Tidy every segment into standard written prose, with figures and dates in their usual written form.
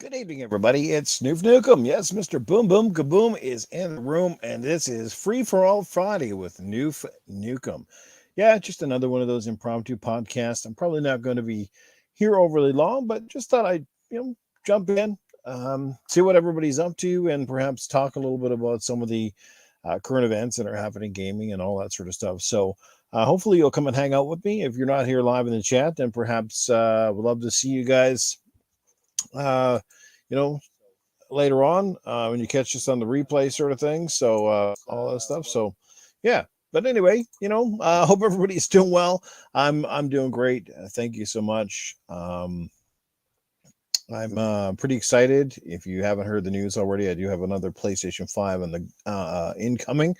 Good evening, everybody. It's Newf Nukem. Yes, Mr. Boom Boom Kaboom is in the room, and this is Free for All Friday with Newf Nukem. Yeah, just another one of those impromptu podcasts. I'm probably not going to be here overly long, but just thought I'd jump in, see what everybody's up to, and perhaps talk a little bit about some of the current events that are happening, gaming, and all that sort of stuff. So. Hopefully you'll come and hang out with me. If you're not here live in the chat, then perhaps we'd love to see you guys uh, you know, later on when you catch us on the replay sort of thing. So all that stuff. So yeah. But anyway, hope everybody's doing well. I'm doing great. Thank you so much. I'm pretty excited. If you haven't heard the news already, I do have another PlayStation 5 in the incoming.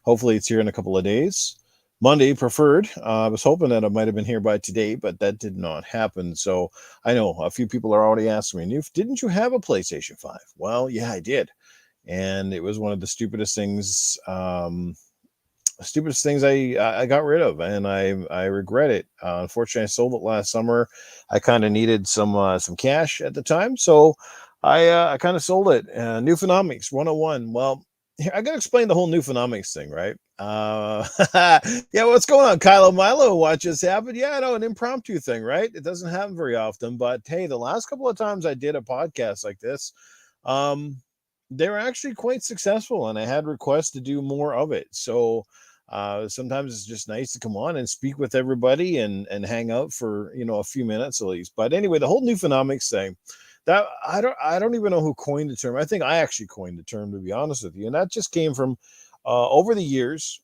Hopefully, it's here in a couple of days. Monday preferred. I was hoping that it might have been here by today, but that did not happen. So I know a few people are already asking me, didn't you have a PlayStation 5? Well, yeah, I did. And it was one of the stupidest things I got rid of, and I regret it. Unfortunately, I sold it last summer. I kind of needed some cash at the time, so I kind of sold it. Newfonomics 101. Well, here, I got to explain the whole Newfonomics thing, right? Yeah, what's going on, Kylo Milo? Watch this happen. Yeah, I know, an impromptu thing, right? It doesn't happen very often, but hey, the last couple of times I did a podcast like this, they were actually quite successful, and I had requests to do more of it. So sometimes it's just nice to come on and speak with everybody and hang out for a few minutes at least. But anyway, the whole Newfonomics thing, that I don't even know who coined the term. I think I actually coined the term, to be honest with you, and that just came from over the years.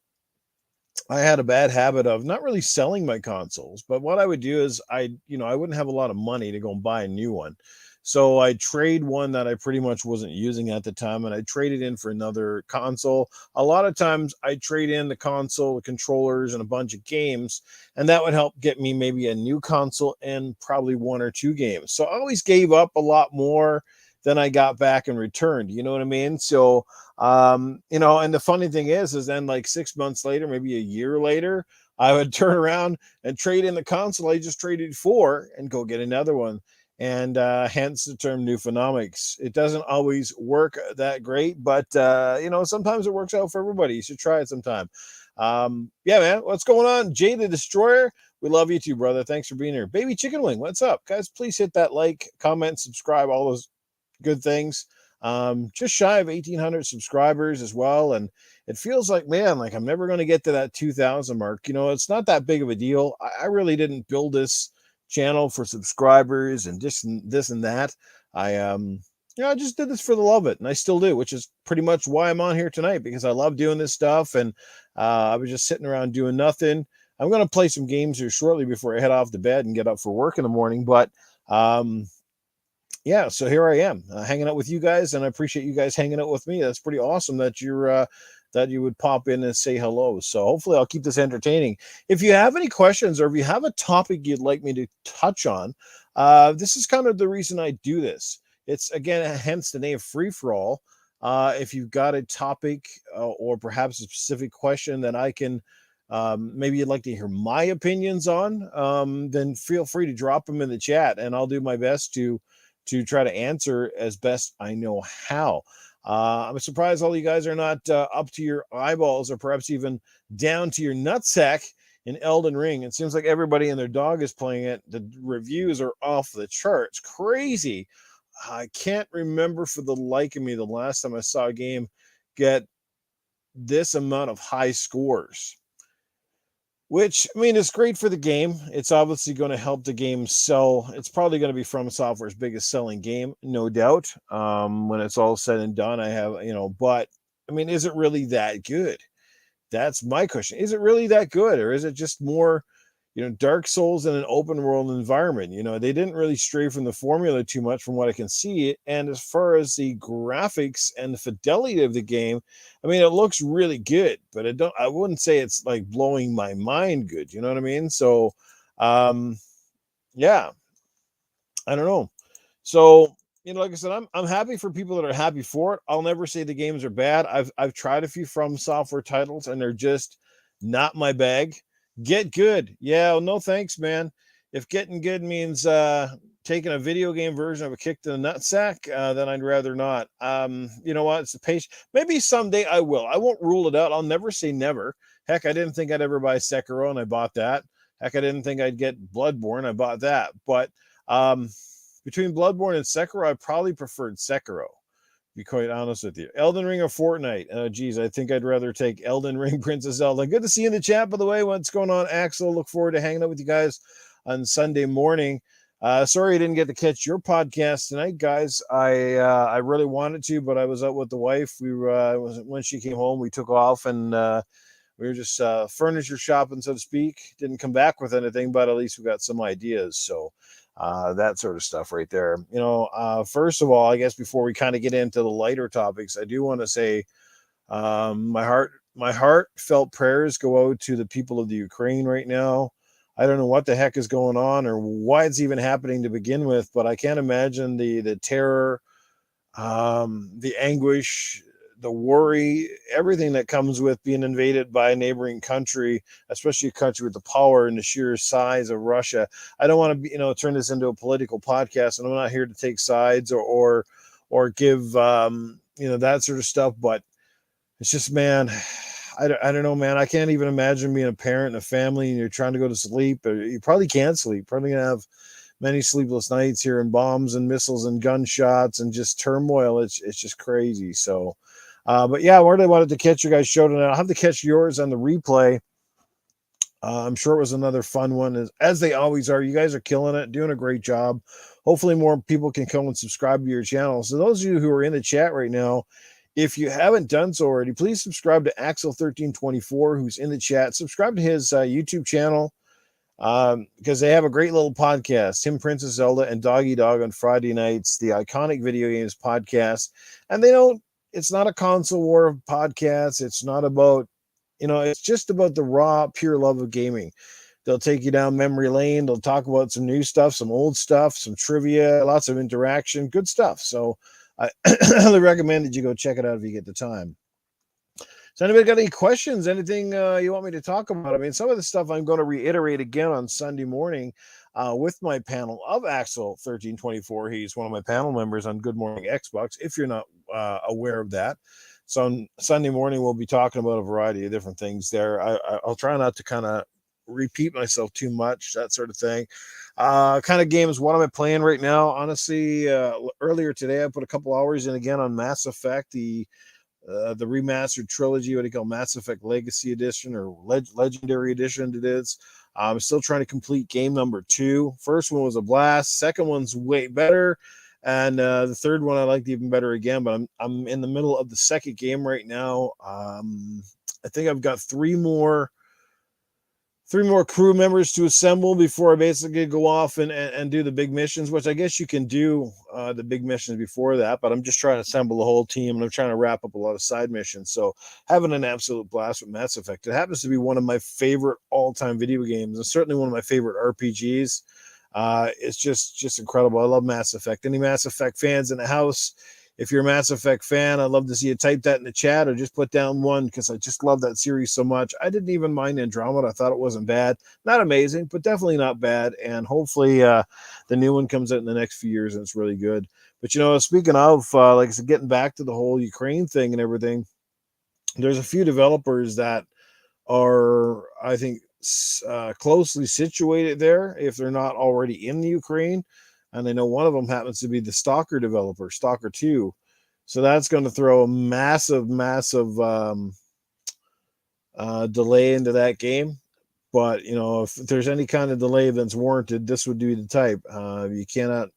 I had a bad habit of not really selling my consoles, but what I would do is I wouldn't have a lot of money to go and buy a new one. So I trade one that I pretty much wasn't using at the time, and I traded in for another console. A lot of times I trade in the console, the controllers, and a bunch of games, and that would help get me maybe a new console and probably one or two games. So I always gave up a lot more than I got back in return. You know what I mean? So and the funny thing is then like 6 months later, maybe a year later, I would turn around and trade in the console I just traded for and go get another one. And hence the term Newfonomics. It doesn't always work that great, but sometimes it works out for everybody. You should try it sometime. Yeah, man, what's going on? Jay the Destroyer, we love you too, brother. Thanks for being here. Baby Chicken Wing, what's up? Guys, please hit that like, comment, subscribe, all those good things. Just shy of 1,800 subscribers as well, and it feels like, man, like I'm never going to get to that 2,000 mark. It's not that big of a deal. I really didn't build this channel for subscribers and this and that. I just did this for the love of it, and I still do, which is pretty much why I'm on here tonight, because I love doing this stuff. And I was just sitting around doing nothing. I'm going to play some games here shortly before I head off to bed and get up for work in the morning, but yeah, so here I am hanging out with you guys, and I appreciate you guys hanging out with me. That's pretty awesome that you would pop in and say hello. So hopefully I'll keep this entertaining. If you have any questions, or if you have a topic you'd like me to touch on, this is kind of the reason I do this. It's, again, hence the name Free for All. If you've got a topic or perhaps a specific question that I can maybe you'd like to hear my opinions on, then feel free to drop them in the chat, and I'll do my best to try to answer as best I know how. I'm surprised all you guys are not up to your eyeballs, or perhaps even down to your nutsack in Elden Ring. It seems like everybody and their dog is playing it. The reviews are off the charts. Crazy. I can't remember for the life of me the last time I saw a game get this amount of high scores. Which, I mean, it's great for the game. It's obviously going to help the game sell. It's probably going to be From Software's biggest selling game, no doubt. When it's all said and done, but I mean, is it really that good? That's my question. Is it really that good, or is it just more, Dark Souls in an open world environment? They didn't really stray from the formula too much from what I can see. And as far as the graphics and the fidelity of the game, I mean, it looks really good, but I wouldn't say it's like blowing my mind good. You know what I mean? So, yeah, I don't know. So, like I said, I'm happy for people that are happy for it. I'll never say the games are bad. I've tried a few From Software titles, and they're just not my bag. Get good. Yeah, well, no thanks, man. If getting good means taking a video game version of a kick to the nutsack, then I'd rather not. You know what? It's a patient. Maybe someday I will. I won't rule it out. I'll never say never. Heck, I didn't think I'd ever buy Sekiro, and I bought that. Heck, I didn't think I'd get Bloodborne. I bought that. But um, between Bloodborne and Sekiro, I probably preferred Sekiro. To be quite honest with you, Elden Ring or Fortnite? Geez, I think I'd rather take Elden Ring, Princess Zelda. Good to see you in the chat, by the way. What's going on, Axel? Look forward to hanging out with you guys on Sunday morning. Sorry I didn't get to catch your podcast tonight, guys. I really wanted to, but I was out with the wife. We were when she came home, we took off and we were just furniture shopping, so to speak. Didn't come back with anything, but at least we got some ideas. So that sort of stuff right there. First of all, I guess before we kind of get into the lighter topics, I do want to say my heartfelt prayers go out to the people of the Ukraine right now. I don't know what the heck is going on or why it's even happening to begin with, but I can't imagine the terror, the anguish, the worry, everything that comes with being invaded by a neighboring country, especially a country with the power and the sheer size of Russia. I don't want to turn this into a political podcast, and I'm not here to take sides or give that sort of stuff, but it's just, man, I don't know, man. I can't even imagine being a parent and a family and you're trying to go to sleep. Or you probably can't sleep. Probably going to have many sleepless nights hearing bombs and missiles and gunshots and just turmoil. It's just crazy. So, but yeah, I really wanted to catch your guys' show tonight. I'll have to catch yours on the replay. I'm sure it was another fun one, as they always are. You guys are killing it, doing a great job. Hopefully more people can come and subscribe to your channel. So those of you who are in the chat right now, if you haven't done so already, please subscribe to Axel1324, who's in the chat. Subscribe to his YouTube channel because they have a great little podcast, him, Princess Zelda, and Doggy Dog on Friday nights, the Iconic Video Games podcast. And it's not a console war podcast. It's not about, it's just about the raw, pure love of gaming. They'll take you down memory lane. They'll talk about some new stuff, some old stuff, some trivia, lots of interaction, good stuff. So I highly recommend that you go check it out if you get the time. So anybody got any questions, anything you want me to talk about? I mean, some of the stuff I'm going to reiterate again on Sunday morning with my panel of Axel1324. He's one of my panel members on Good Morning Xbox, if you're not aware of that. So on Sunday morning, we'll be talking about a variety of different things there. I'll try not to kind of repeat myself too much, that sort of thing. Kind of games, what am I playing right now? Honestly, earlier today I put a couple hours in again on Mass Effect, the remastered trilogy, what do you call Mass Effect Legacy Edition or Legendary Edition it is. I'm still trying to complete game number 2. First one was a blast, second one's way better, and the third one I liked even better again, but I'm in the middle of the second game right now. I think I've got three more crew members to assemble before I basically go off and do the big missions, which I guess you can do the big missions before that, but I'm just trying to assemble the whole team and I'm trying to wrap up a lot of side missions. So having an absolute blast with Mass Effect. It happens to be one of my favorite all-time video games and certainly one of my favorite RPGs. It's just incredible. I love Mass Effect. Any Mass Effect fans in the house? If you're a Mass Effect fan, I'd love to see you type that in the chat or just put down one because I just love that series so much. I didn't even mind Andromeda. I thought it wasn't bad. Not amazing, but definitely not bad. And hopefully the new one comes out in the next few years and it's really good. But, speaking of, like I said, getting back to the whole Ukraine thing and everything, there's a few developers that are, I think, closely situated there if they're not already in the Ukraine. And I know one of them happens to be the Stalker developer, Stalker 2. So that's going to throw a massive delay into that game. But, if there's any kind of delay that's warranted, this would be the type. You cannot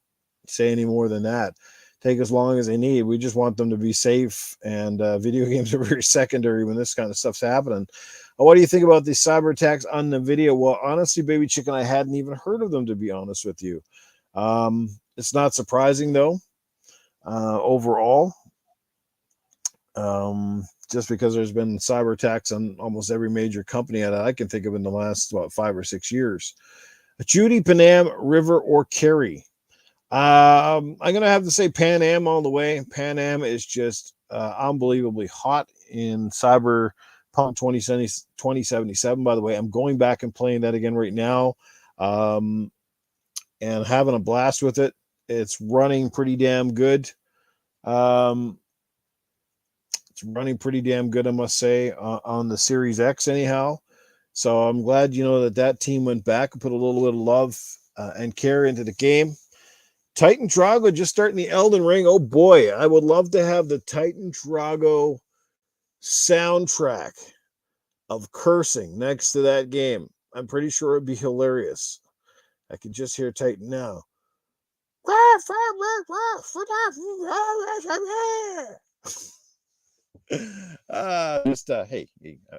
say any more than that. Take as long as they need. We just want them to be safe. And video games are very secondary when this kind of stuff's happening. What do you think about these cyber attacks on the video? Well, honestly, Baby Chicken, I hadn't even heard of them, to be honest with you. It's not surprising though, overall, just because there's been cyber attacks on almost every major company that I can think of in the last 5 or 6 years. Judy, Panam, River, or Kerry. I'm going to have to say Pan Am all the way. Pan Am is just unbelievably hot in Cyberpunk 2077. By the way, I'm going back and playing that again right now. and having a blast with it. It's running pretty damn good. Um, it's running pretty damn good, I must say, on the Series X, anyhow. So I'm glad, that team went back and put a little bit of love and care into the game. Titan Drago just starting the Elden Ring. Oh boy, I would love to have the Titan Drago soundtrack of cursing next to that game. I'm pretty sure it'd be hilarious. I can just hear Titan now. Hey,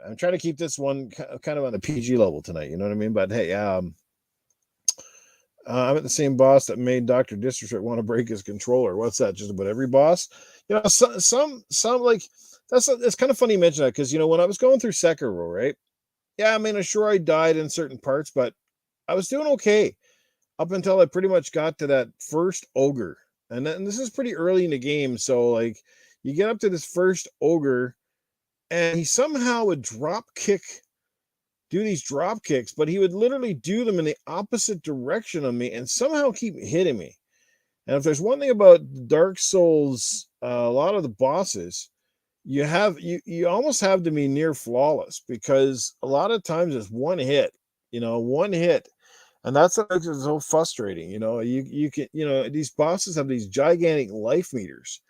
I'm trying to keep this one kind of on the PG level tonight. You know what I mean? But hey, I'm at the same boss that made Dr. Disrespect want to break his controller. What's that? Just about every boss? Some like it's kind of funny you mention that because when I was going through Sekiro, right? Yeah, I mean, I'm sure I died in certain parts, but I was doing okay up until I pretty much got to that first ogre. And then this is pretty early in the game, so like you get up to this first ogre, and he somehow would do these drop kicks, but he would literally do them in the opposite direction of me and somehow keep hitting me. And if there's one thing about Dark Souls, a lot of the bosses, you almost have to be near flawless because a lot of times it's one hit, one hit. And that's what makes it so frustrating. You can, these bosses have these gigantic life meters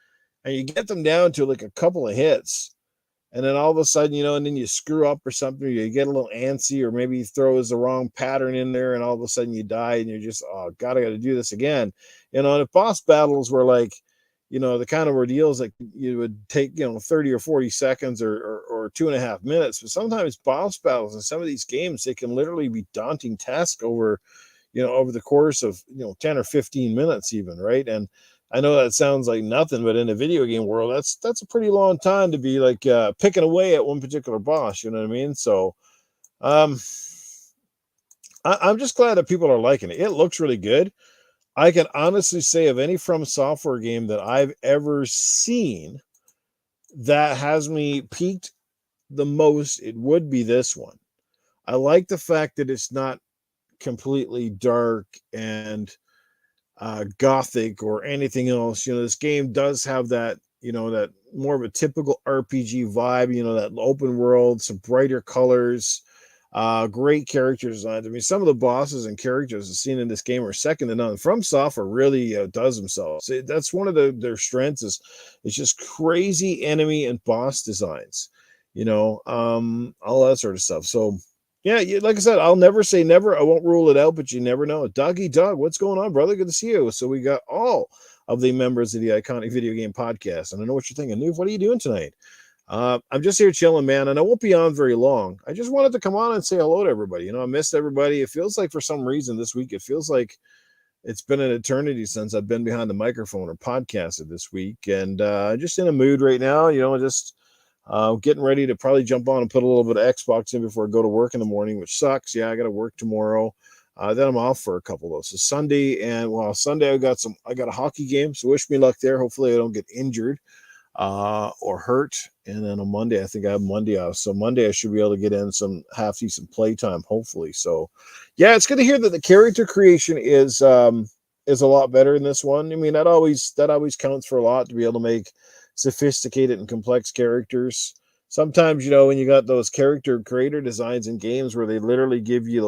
and you get them down to like a couple of hits. And then all of a sudden, and then you screw up or something, or you get a little antsy, or maybe he throws the wrong pattern in there, and all of a sudden you die, and you're just, oh, God, I got to do this again. And if boss battles were like, the kind of ordeals like you would take, 30 or 40 seconds or 2.5 minutes, but sometimes boss battles in some of these games, they can literally be daunting tasks over the course of 10 or 15 minutes even, right? And I know that sounds like nothing, but in a video game world, that's a pretty long time to be like picking away at one particular boss. You know what I mean? So I'm just glad that people are liking it. It looks really good. I can honestly say of any From Software game that I've ever seen that has me peaked the most, it would be this one. I like the fact that it's not completely dark and gothic or anything else. This game does have that, that more of a typical RPG vibe, that open world, some brighter colors, great character designs. I mean, some of the bosses and characters I've seen in this game are second to none. From Software really does themselves. That's one of their strengths is it's just crazy enemy and boss designs, all that sort of stuff. So yeah, like I said, I'll never say never. I won't rule it out, but you never know. Doggy Dog, what's going on, brother? Good to see you. So we got all of the members of the Iconic Video Game Podcast. And I know what you're thinking. Newf, what are you doing tonight? I'm just here chilling, man, and I won't be on very long. I just wanted to come on and say hello to everybody. I missed everybody. It feels like for some reason this week, it feels like it's been an eternity since I've been behind the microphone or podcasted this week. And just in a mood right now, just getting ready to probably jump on and put a little bit of Xbox in before I go to work in the morning, which sucks. Yeah, I got to work tomorrow. Then I'm off for a couple of those. So Sunday Sunday I got a hockey game. So wish me luck there. Hopefully I don't get injured or hurt. And then on Monday, I think I have Monday off. So Monday I should be able to get in some half decent playtime, hopefully. So yeah, it's good to hear that the character creation is a lot better in this one. I mean, that always counts for a lot to be able to make sophisticated and complex characters. Sometimes, when you got those character creator designs in games where they literally give you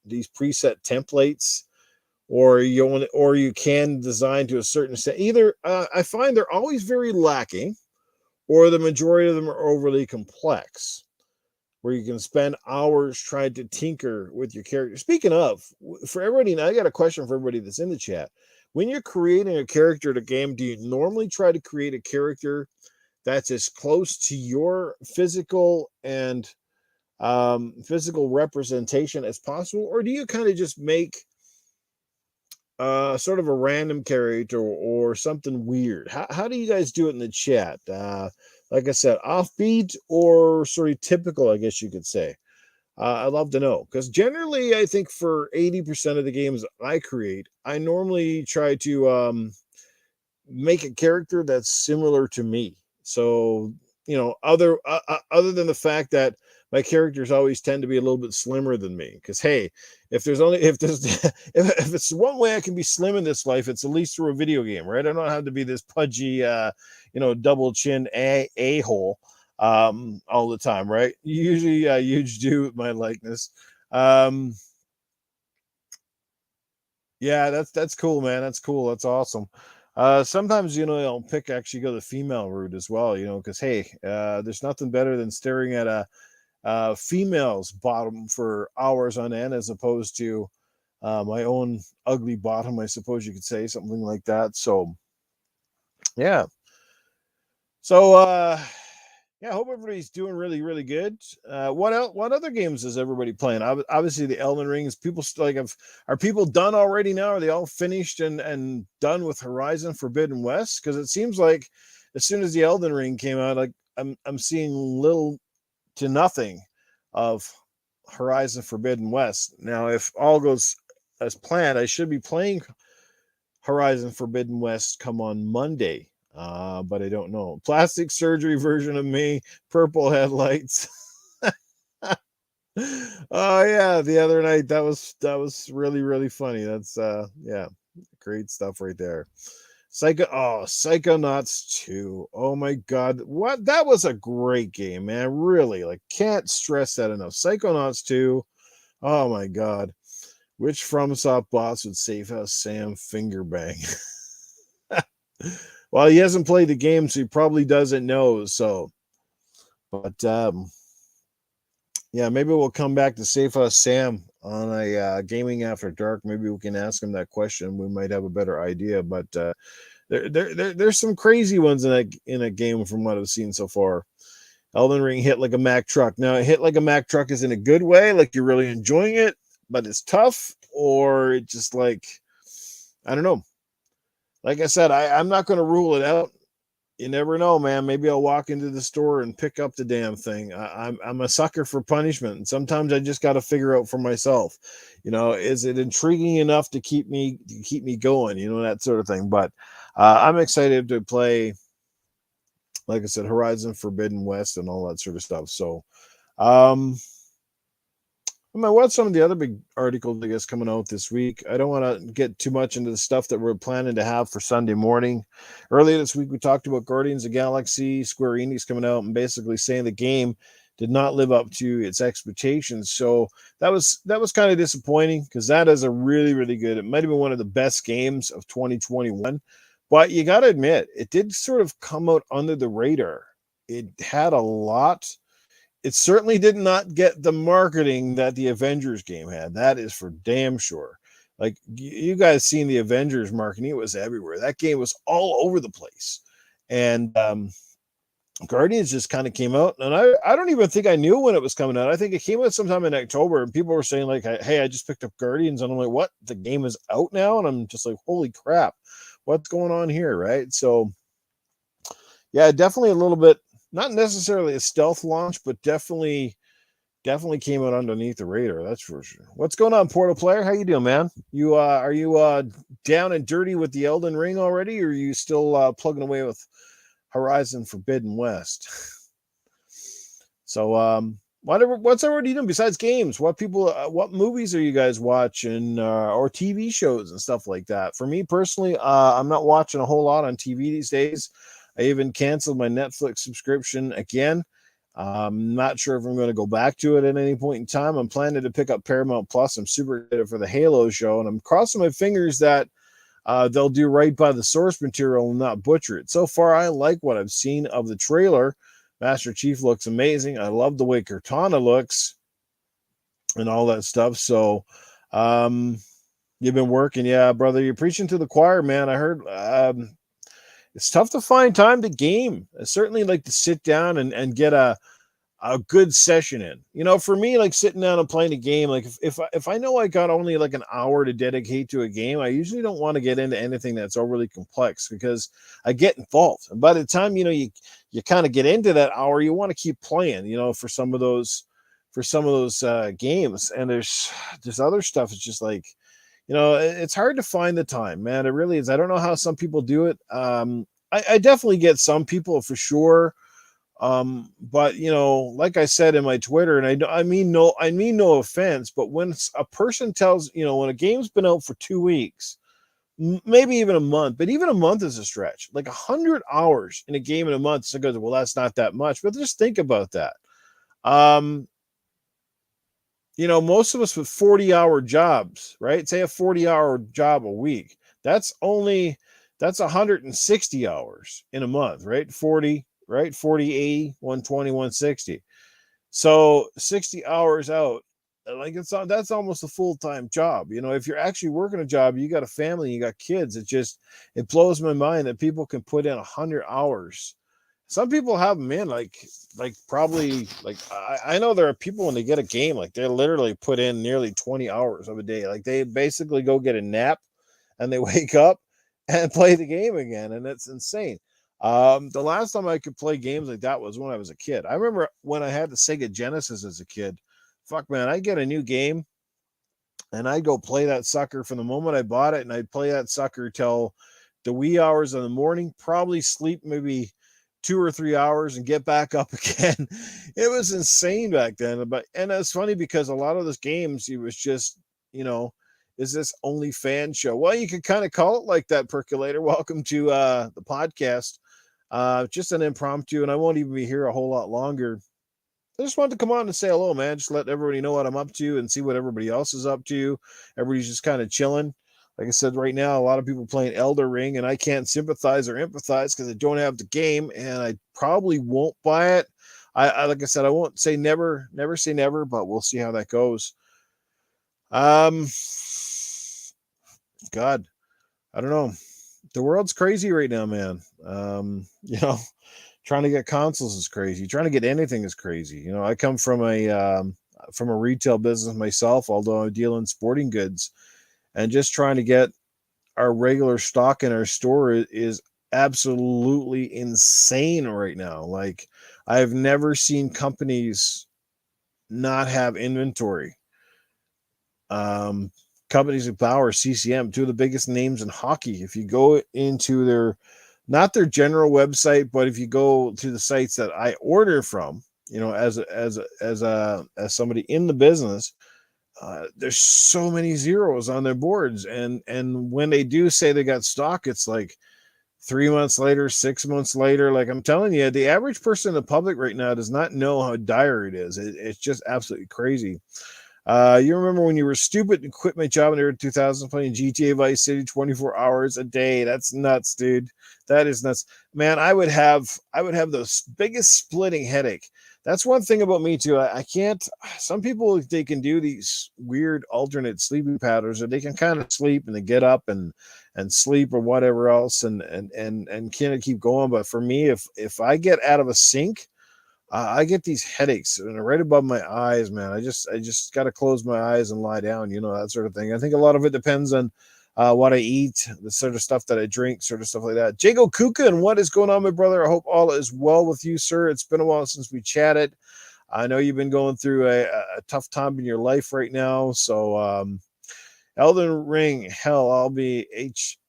these preset templates, or you can design to a certain extent. Either I find they're always very lacking, or the majority of them are overly complex, where you can spend hours trying to tinker with your character. Speaking of, for everybody, and I got a question for everybody that's in the chat. When you're creating a character in a game, do you normally try to create a character that's as close to your physical and physical representation as possible, or do you kind of just make sort of a random character or something weird? How do you guys do it in the chat? Like I said, offbeat or sort of typical, I guess you could say. I'd love to know, because generally I think for 80% of the games I create, I normally try to make a character that's similar to me. So, other than the fact that my characters always tend to be a little bit slimmer than me. Because hey, if there's if it's one way I can be slim in this life, it's at least through a video game, right? I don't have to be this pudgy, double chin a hole all the time, right? Usually huge dude with my likeness. Um, yeah, that's cool, man. That's cool. That's awesome. Sometimes I'll pick actually go the female route as well, because hey, there's nothing better than staring at a female's bottom for hours on end, as opposed to my own ugly bottom, I suppose you could say, something like that. So yeah. So yeah, I hope everybody's doing really, really good. What else? What other games is everybody playing? Obviously, the Elden Rings. People are people done already now? Are they all finished and done with Horizon Forbidden West? Because it seems like as soon as the Elden Ring came out, like I'm seeing little to nothing of Horizon Forbidden West. Now, if all goes as planned, I should be playing Horizon Forbidden West come on Monday. But I don't know. Plastic surgery version of me, purple headlights. Oh yeah, the other night that was really, really funny. That's yeah, great stuff right there. Psychonauts 2. Oh my god. What, that was a great game, man. Really, like, can't stress that enough. Psychonauts 2. Oh my god. Which FromSoft boss would save us Sam finger bang? Well, he hasn't played the game, so he probably doesn't know. So, but yeah, maybe we'll come back to Safe Us Sam on a Gaming After Dark. Maybe we can ask him that question. We might have a better idea. But there's some crazy ones in a game from what I've seen so far. Elden Ring hit like a Mack truck. Now, hit like a Mack truck is in a good way, like you're really enjoying it, but it's tough, or it just like, I don't know. Like I said, I'm not going to rule it out. You never know, man. Maybe I'll walk into the store and pick up the damn thing. I'm a sucker for punishment, and sometimes I just got to figure out for myself. Is it intriguing enough to keep me going? That sort of thing. But I'm excited to play, like I said, Horizon Forbidden West and all that sort of stuff. So, what's some of the other big articles, I guess, coming out this week? I don't want to get too much into the stuff that we're planning to have for Sunday morning. Earlier this week, we talked about Guardians of the Galaxy, Square Enix coming out and basically saying the game did not live up to its expectations. So that was kind of disappointing, because that is a really, really good. It might have been one of the best games of 2021. But you got to admit, it did sort of come out under the radar. It had a lot. It certainly did not get the marketing that the Avengers game had. That is for damn sure. Like, you guys seen the Avengers marketing, it was everywhere. That game was all over the place. And Guardians just kind of came out, and I don't even think I knew when it was coming out. I think it came out sometime in October, and people were saying like, hey, I just picked up Guardians, and I'm like, what? The game is out now? And I'm just like, holy crap, what's going on here, right? So yeah, definitely a little bit, not necessarily a stealth launch, but definitely came out underneath the radar. That's for sure. What's going on, Portal Player? How you doing, man? You are you down and dirty with the Elden Ring already, or are you still plugging away with Horizon Forbidden West? So what's already doing besides games? What movies are you guys watching, or TV shows and stuff like that? For me personally, I'm not watching a whole lot on TV these days. I even canceled my Netflix subscription again. I'm not sure if I'm going to go back to it at any point in time. I'm planning to pick up Paramount Plus. I'm super excited for the Halo show, and I'm crossing my fingers that they'll do right by the source material and not butcher it. So far, I like what I've seen of the trailer. Master Chief looks amazing. I love the way Cortana looks and all that stuff. So, you've been working. Yeah, brother, you're preaching to the choir, man. I heard it's tough to find time to game. I certainly like to sit down and get a good session in. For me, like sitting down and playing a game, like if I know I got only like an hour to dedicate to a game, I usually don't want to get into anything that's overly complex, because I get involved. And by the time you kind of get into that hour, you want to keep playing. For some of those games, and there's other stuff. It's just like, it's hard to find the time, man. It really is. I don't know how some people do it. I definitely get some people for sure But like I said in my Twitter, and I mean no offense, but when a person tells, when a game's been out for 2 weeks, maybe even a month, but even a month is a stretch. Like 100 hours in a game in a month, so goes, well, that's not that much. But just think about that. Um, most of us with 40-hour jobs, right? Say a 40-hour job a week. That's 160 hours in a month, right? 40, right? 40, 80, 120, 160. So 60 hours out, like that's almost a full-time job. If you're actually working a job, you got a family, you got kids. It blows my mind that people can put in 100 hours. Some people have them in like probably like I know there are people when they get a game, like they literally put in nearly 20 hours of a day. Like they basically go get a nap and they wake up and play the game again, and it's insane. The last time I could play games like that was when I was a kid. I remember when I had the Sega Genesis as a kid. Fuck man, I get a new game and I'd go play that sucker from the moment I bought it, and I'd play that sucker till the wee hours of the morning, probably sleep maybe 2 or 3 hours and get back up again. It was insane back then. And it's funny because a lot of those games, it was just, is this only fan show? Well, you could kind of call it like that, Percolator. Welcome to the podcast. Just an impromptu, and I won't even be here a whole lot longer. I just wanted to come on and say hello, man. Just let everybody know what I'm up to and see what everybody else is up to. Everybody's just kind of chilling. Like I said, right now, a lot of people playing Elder Ring, and I can't sympathize or empathize because I don't have the game, and I probably won't buy it. Like I said, I won't say never, never say never, but we'll see how that goes. Um, God, I don't know. The world's crazy right now, man. Trying to get consoles is crazy. Trying to get anything is crazy. I come from a retail business myself, although I deal in sporting goods, and just trying to get our regular stock in our store is absolutely insane right now. Like I've never seen companies not have inventory. Um, Companies like Bauer, CCM, two of the biggest names in hockey. If you go into not their general website, but if you go to the sites that I order from, as somebody in the business, there's so many zeros on their boards, and when they do say they got stock, it's like 3 months later, 6 months later. Like I'm telling you, the average person in the public right now does not know how dire it is. It's just absolutely crazy. You remember when you were stupid and quit my job in the early 2000s playing GTA Vice City 24 hours a day? That's nuts, dude. That is nuts, man. I would have the biggest splitting headache. That's one thing about me too. I can't. Some people, they can do these weird alternate sleeping patterns, or they can kind of sleep and they get up and sleep or whatever else, and kind of keep going. But for me, if I get out of a sync, I get these headaches and right above my eyes, man. I just got to close my eyes and lie down, that sort of thing. I think a lot of it depends on what I eat, the sort of stuff that I drink, sort of stuff like that. Jago Kuka, and what is going on, my brother? I hope all is well with you, sir. It's been a while since we chatted. I know you've been going through a tough time in your life right now. So, Elden Ring, hell, I'll be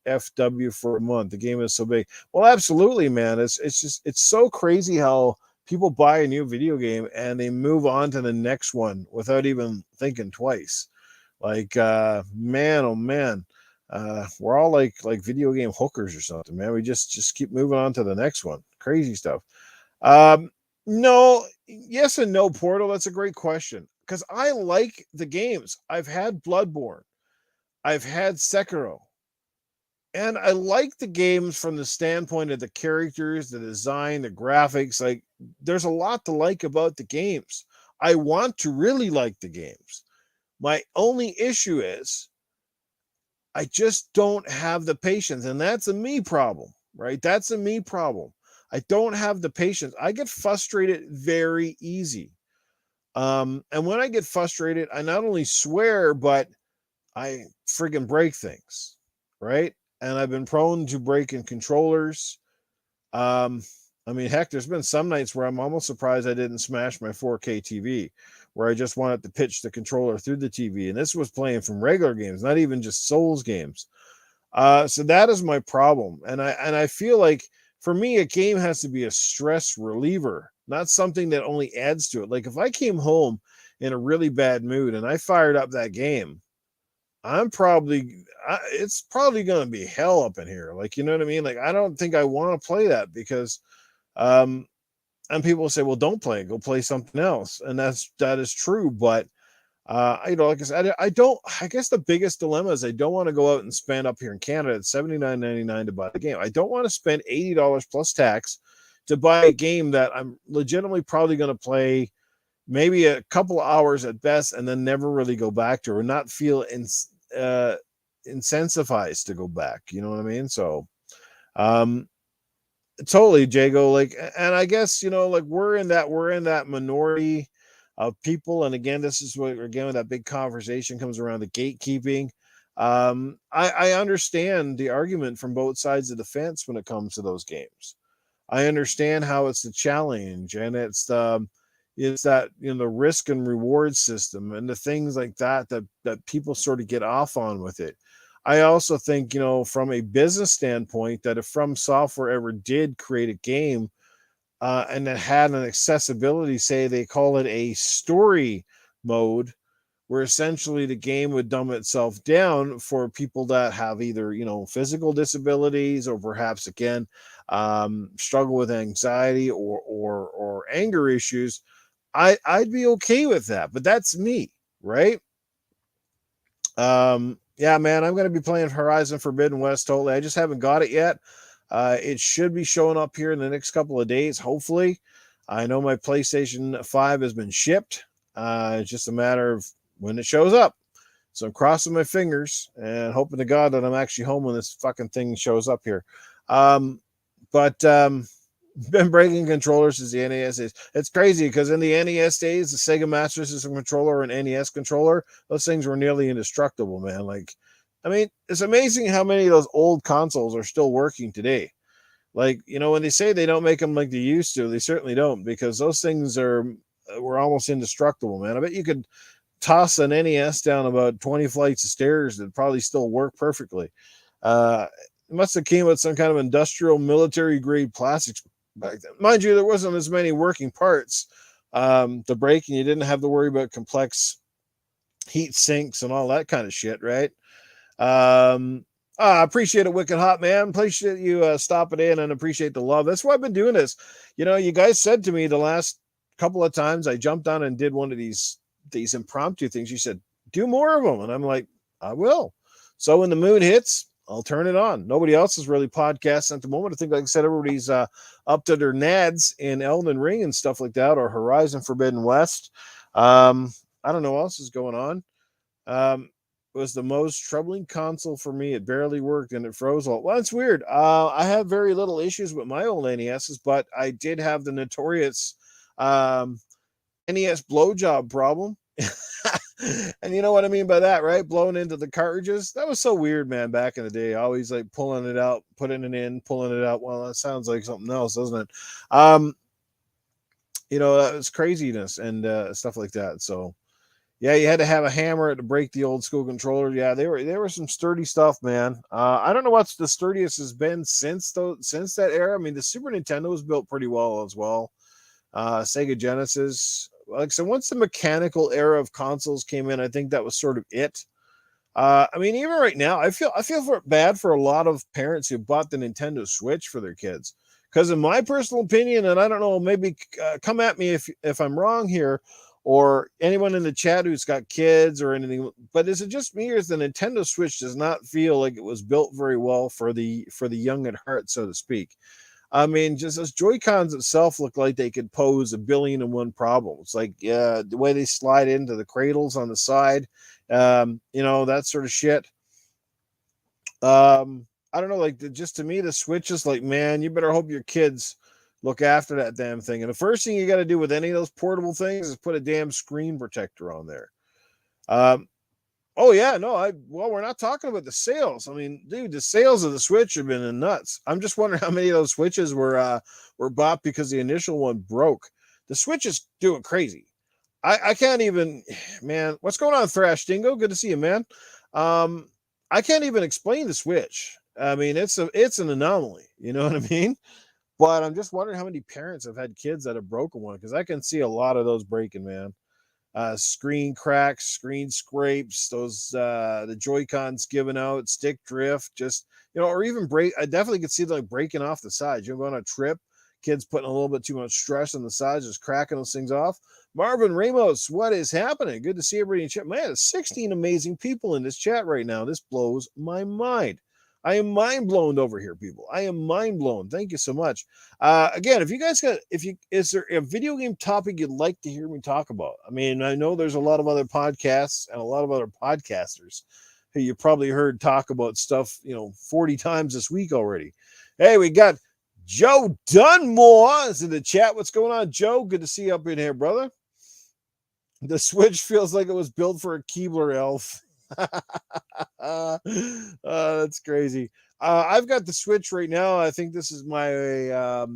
HFW for a month. The game is so big. Well, absolutely, man. It's so crazy how people buy a new video game and they move on to the next one without even thinking twice. Like, man, oh man, we're all like video game hookers or something, man. We just keep moving on to the next one. Crazy stuff. Um, no, yes and no, Portal. That's a great question because I like the games. I've had Bloodborne. I've had Sekiro. And I like the games from the standpoint of the characters, the design, the graphics. Like, there's a lot to like about the games. I want to really like the games. My only issue is I just don't have the patience. And that's a me problem, right? That's a me problem. I don't have the patience. I get frustrated very easy. And when I get frustrated, I not only swear, but I friggin' break things, right? And I've been prone to breaking controllers. Um, I mean, heck, there's been some nights where I'm almost surprised I didn't smash my 4K TV, where I just wanted to pitch the controller through the TV. And this was playing from regular games, not even just Souls games. So that is my problem. And I feel like for me, a game has to be a stress reliever, not something that only adds to it. Like if I came home in a really bad mood and I fired up that game, it's probably going to be hell up in here. Like, you know what I mean? Like, I don't think I want to play that because, um, and people will say, well, don't play it, go play something else. And that is true. But, like I said, I don't, I guess the biggest dilemma is I don't want to go out and spend up here in Canada at $79.99 to buy the game. I don't want to spend $80 plus tax to buy a game that I'm legitimately probably going to play maybe a couple of hours at best and then never really go back to or not feel uh, incentivized to go back. You know what I mean? So, um, totally, Jago. Like, and I guess, like we're in that minority of people. And again, this is what, again, when that big conversation comes around the gatekeeping. I understand the argument from both sides of the fence when it comes to those games. I understand how it's a challenge and it's that the risk and reward system and the things like that people sort of get off on with it. I also think, from a business standpoint, that if From Software ever did create a game and that had an accessibility, say they call it a story mode, where essentially the game would dumb itself down for people that have either physical disabilities or perhaps again struggle with anxiety or anger issues. I'd be okay with that, but that's me, right? Yeah, man, I'm going to be playing Horizon Forbidden West totally. I just haven't got it yet. It should be showing up here in the next couple of days, hopefully. I know my PlayStation 5 has been shipped. It's just a matter of when it shows up. So I'm crossing my fingers and hoping to God that I'm actually home when this fucking thing shows up here. But been breaking controllers since the NES days. It's crazy because in the NES days, the Sega Master System controller and NES controller, those things were nearly indestructible, man. Like, I mean, it's amazing how many of those old consoles are still working today. Like, when they say they don't make them like they used to, they certainly don't, because those things were almost indestructible, man. I bet you could toss an NES down about 20 flights of stairs that probably still work perfectly. It must have came with some kind of industrial military grade plastics back then. Mind you, there wasn't as many working parts to break, and you didn't have to worry about complex heat sinks and all that kind of shit, right? I appreciate it, Wicked Hot, man. Appreciate you stopping in and appreciate the love. That's why I've been doing this. You guys said to me the last couple of times I jumped on and did one of these impromptu things. You said, do more of them. And I'm like, I will. So when the mood hits, I'll turn it on. Nobody else is really podcasting at the moment. I think, like I said, everybody's up to their nads in Elden Ring and stuff like that, or Horizon Forbidden West. I don't know what else is going on. It was the most troubling console for me. It barely worked and it froze all. Well, it's weird. I have very little issues with my old NESs, but I did have the notorious NES blowjob problem. And you know what I mean by that, right? Blowing into the cartridges. That was so weird, man, back in the day. Always like pulling it out, putting it in, pulling it out. Well, that sounds like something else, doesn't it? That was craziness and stuff like that. So yeah, you had to have a hammer to break the old school controller. Yeah, they were some sturdy stuff, man. I don't know what's the sturdiest has been since that era. I mean, the Super Nintendo was built pretty well as well. Sega Genesis. Like, so once the mechanical era of consoles came in, I think that was sort of it. I mean, even right now, I feel bad for a lot of parents who bought the Nintendo Switch for their kids. Because in my personal opinion, and I don't know, maybe come at me if I'm wrong here, or anyone in the chat who's got kids or anything, but is it just me, or is the Nintendo Switch does not feel like it was built very well for the young at heart, so to speak? I mean, just as Joy-Cons itself look like they could pose a billion and one problems. Like the way they slide into the cradles on the side, that sort of shit. I don't know, like just to me, the Switch is like, man, you better hope your kids look after that damn thing. And the first thing you got to do with any of those portable things is put a damn screen protector on there. Oh yeah, no, we're not talking about the sales. I mean, dude, the sales of the Switch have been nuts. I'm just wondering how many of those Switches were bought because the initial one broke. The Switch is doing crazy. I can't even, man. What's going on, Thrash Dingo? Good to see you, man. I can't even explain the Switch. I mean, it's an anomaly. You know what I mean? But I'm just wondering how many parents have had kids that have broken one, because I can see a lot of those breaking, man. Screen cracks, screen scrapes, those the Joy Cons giving out, stick drift, just or even break. I definitely could see like breaking off the sides. You're going on a trip, kids putting a little bit too much stress on the sides, just cracking those things off. Marvin Ramos, what is happening? Good to see everybody in chat. Man, 16 amazing people in this chat right now. This blows my mind. I am mind blown over here, people. I am mind blown. Thank you so much. Again, if you guys got, is there a video game topic you'd like to hear me talk about? I mean, I know there's a lot of other podcasts and a lot of other podcasters who you probably heard talk about stuff, 40 times this week already. Hey, we got Joe Dunmore is in the chat. What's going on, Joe? Good to see you up in here, brother. The Switch feels like it was built for a Keebler elf. That's crazy. I've got the Switch right now. I think this is my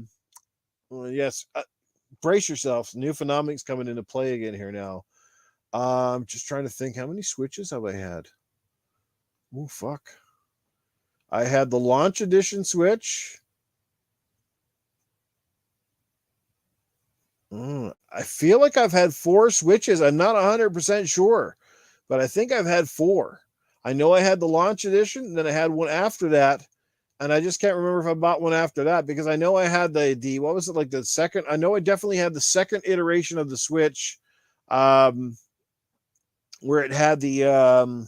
yes. Brace yourself. Newf Nukem coming into play again here now. I'm just trying to think, how many Switches have I had? Oh fuck! I had the launch edition Switch. I feel like I've had 4 Switches. I'm not 100% sure, but I think I've had 4. I know I had the launch edition, and then I had one after that, and I just can't remember if I bought one after that, because I know I had the what was it, like the second? I know I definitely had the second iteration of the Switch, where it had the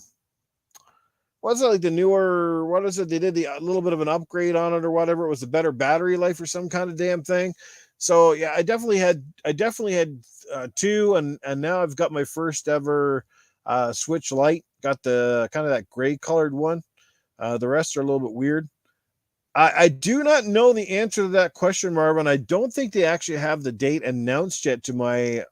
what's it, like the newer, what is it? They did a little bit of an upgrade on it or whatever. It was a better battery life or some kind of damn thing. So yeah, I definitely had 2, and now I've got my first ever Switch Lite. Got the kind of that gray colored one. The rest are a little bit weird. I do not know the answer to that question, Marvin. I don't think they actually have the date announced yet to my,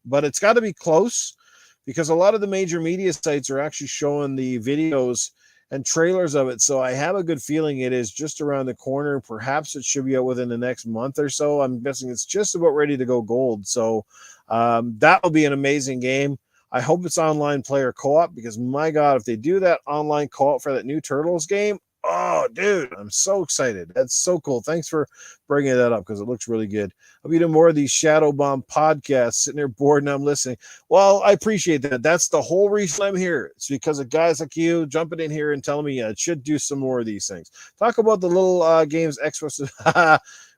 but it's got to be close, because a lot of the major media sites are actually showing the videos and trailers of it. So I have a good feeling it is just around the corner. Perhaps it should be out within the next month or so. I'm guessing it's just about ready to go gold. So that will be an amazing game. I hope it's online player co-op, because my God, if they do that online co-op for that new Turtles game, oh, dude, I'm so excited. That's so cool. Thanks for bringing that up, because it looks really good. I'll be doing more of these Shadow Bomb podcasts, sitting there bored and I'm listening. Well, I appreciate that. That's the whole reason I'm here. It's because of guys like you jumping in here and telling me I should do some more of these things. Talk about the little games Xbox.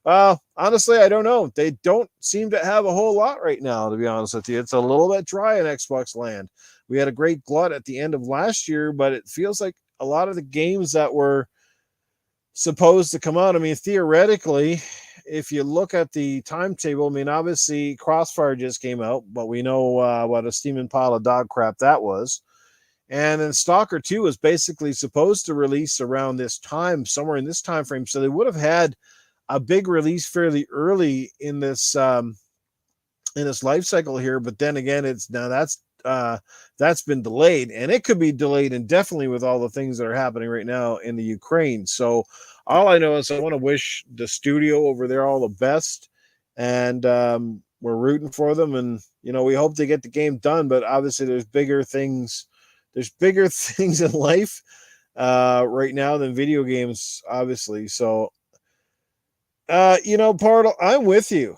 Well, honestly, I don't know. They don't seem to have a whole lot right now, to be honest with you. It's a little bit dry in Xbox land. We had a great glut at the end of last year, but it feels like a lot of the games that were supposed to come out, I mean, theoretically, if you look at the timetable, I mean, obviously Crossfire just came out, but we know what a steaming pile of dog crap that was. And then Stalker 2 was basically supposed to release around this time, somewhere in this time frame. So they would have had a big release fairly early in this life cycle here. But then again, that's been delayed, and it could be delayed indefinitely with all the things that are happening right now in the Ukraine. So all I know is I want to wish the studio over there all the best, and we're rooting for them, and we hope they get the game done. But obviously there's bigger things in life right now than video games, obviously. So Partle, I'm with you.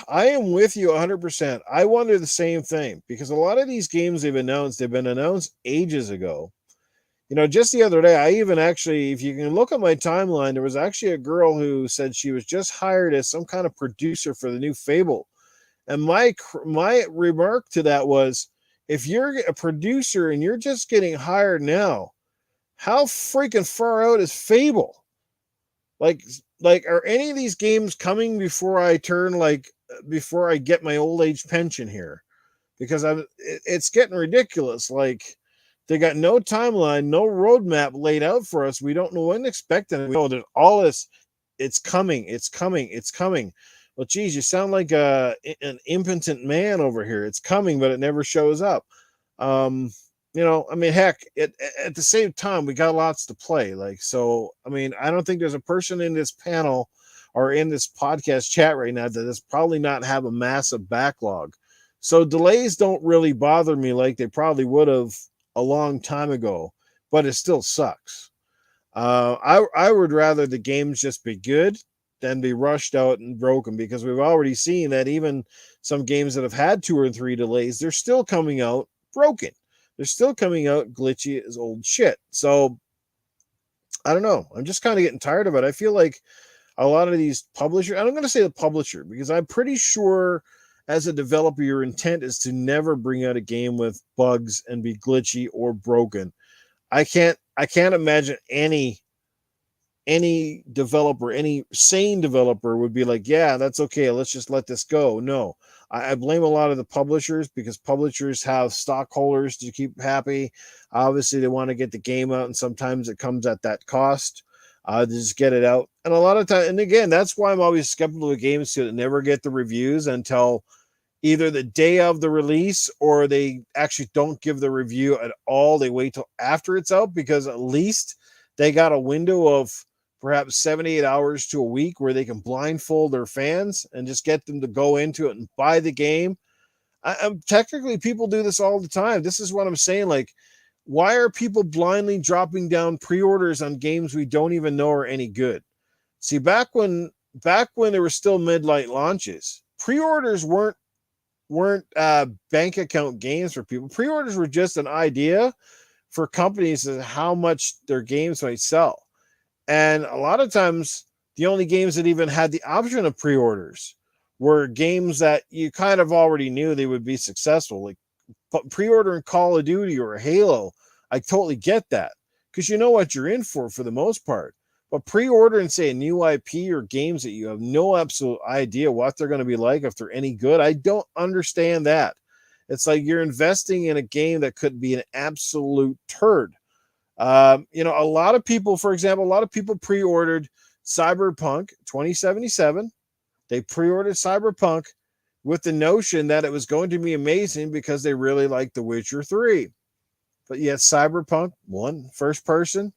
I am with you 100%. I wonder the same thing, because a lot of these games they've been announced ages ago. Just the other day, I even actually, if you can look at my timeline, there was actually a girl who said she was just hired as some kind of producer for the new Fable. And my remark to that was, if you're a producer and you're just getting hired now, how freaking far out is Fable? Like, are any of these games coming before I get my old age pension here? Because it's getting ridiculous. Like, they got no timeline, no roadmap laid out for us. We don't know when to expect it. We know there's all this. It's coming. It's coming. It's coming. Well, geez, you sound like an impotent man over here. It's coming, but it never shows up. I mean, heck, at the same time, we got lots to play. Like, so, I mean, I don't think there's a person in this panel or in this podcast chat right now that does probably not have a massive backlog. So delays don't really bother me like they probably would have a long time ago, but it still sucks. I would rather the games just be good then be rushed out and broken, because we've already seen that even some games that have had 2 or 3 delays, they're still coming out broken. They're still coming out glitchy as old shit. So I don't know. I'm just kind of getting tired of it. I feel like a lot of these publishers, and I'm going to say the publisher, because I'm pretty sure as a developer, your intent is to never bring out a game with bugs and be glitchy or broken. I can't imagine any developer, any sane developer would be like, yeah, that's okay, let's just let this go. No, I blame a lot of the publishers, because publishers have stockholders to keep happy. Obviously, they want to get the game out, and sometimes it comes at that cost to just get it out. And a lot of time, and again, that's why I'm always skeptical of games that never get the reviews until either the day of the release, or they actually don't give the review at all. They wait till after it's out, because at least they got a window of perhaps 78 hours to a week where they can blindfold their fans and just get them to go into it and buy the game. I'm technically, people do this all the time. This is what I'm saying. Like, why are people blindly dropping down pre-orders on games we don't even know are any good? See, back when there were still midlight launches, pre-orders weren't bank account games for people. Pre-orders were just an idea for companies as how much their games might sell. And a lot of times, the only games that even had the option of pre-orders were games that you kind of already knew they would be successful. Like pre-ordering Call of Duty or Halo, I totally get that, because you know what you're in for the most part. But pre-ordering, say, a new IP or games that you have no absolute idea what they're going to be like, if they're any good, I don't understand that. It's like you're investing in a game that could be an absolute turd. A lot of people, for example, a lot of people pre-ordered Cyberpunk 2077. They pre-ordered Cyberpunk with the notion that it was going to be amazing because they really liked The Witcher 3. But yet Cyberpunk, one, first person,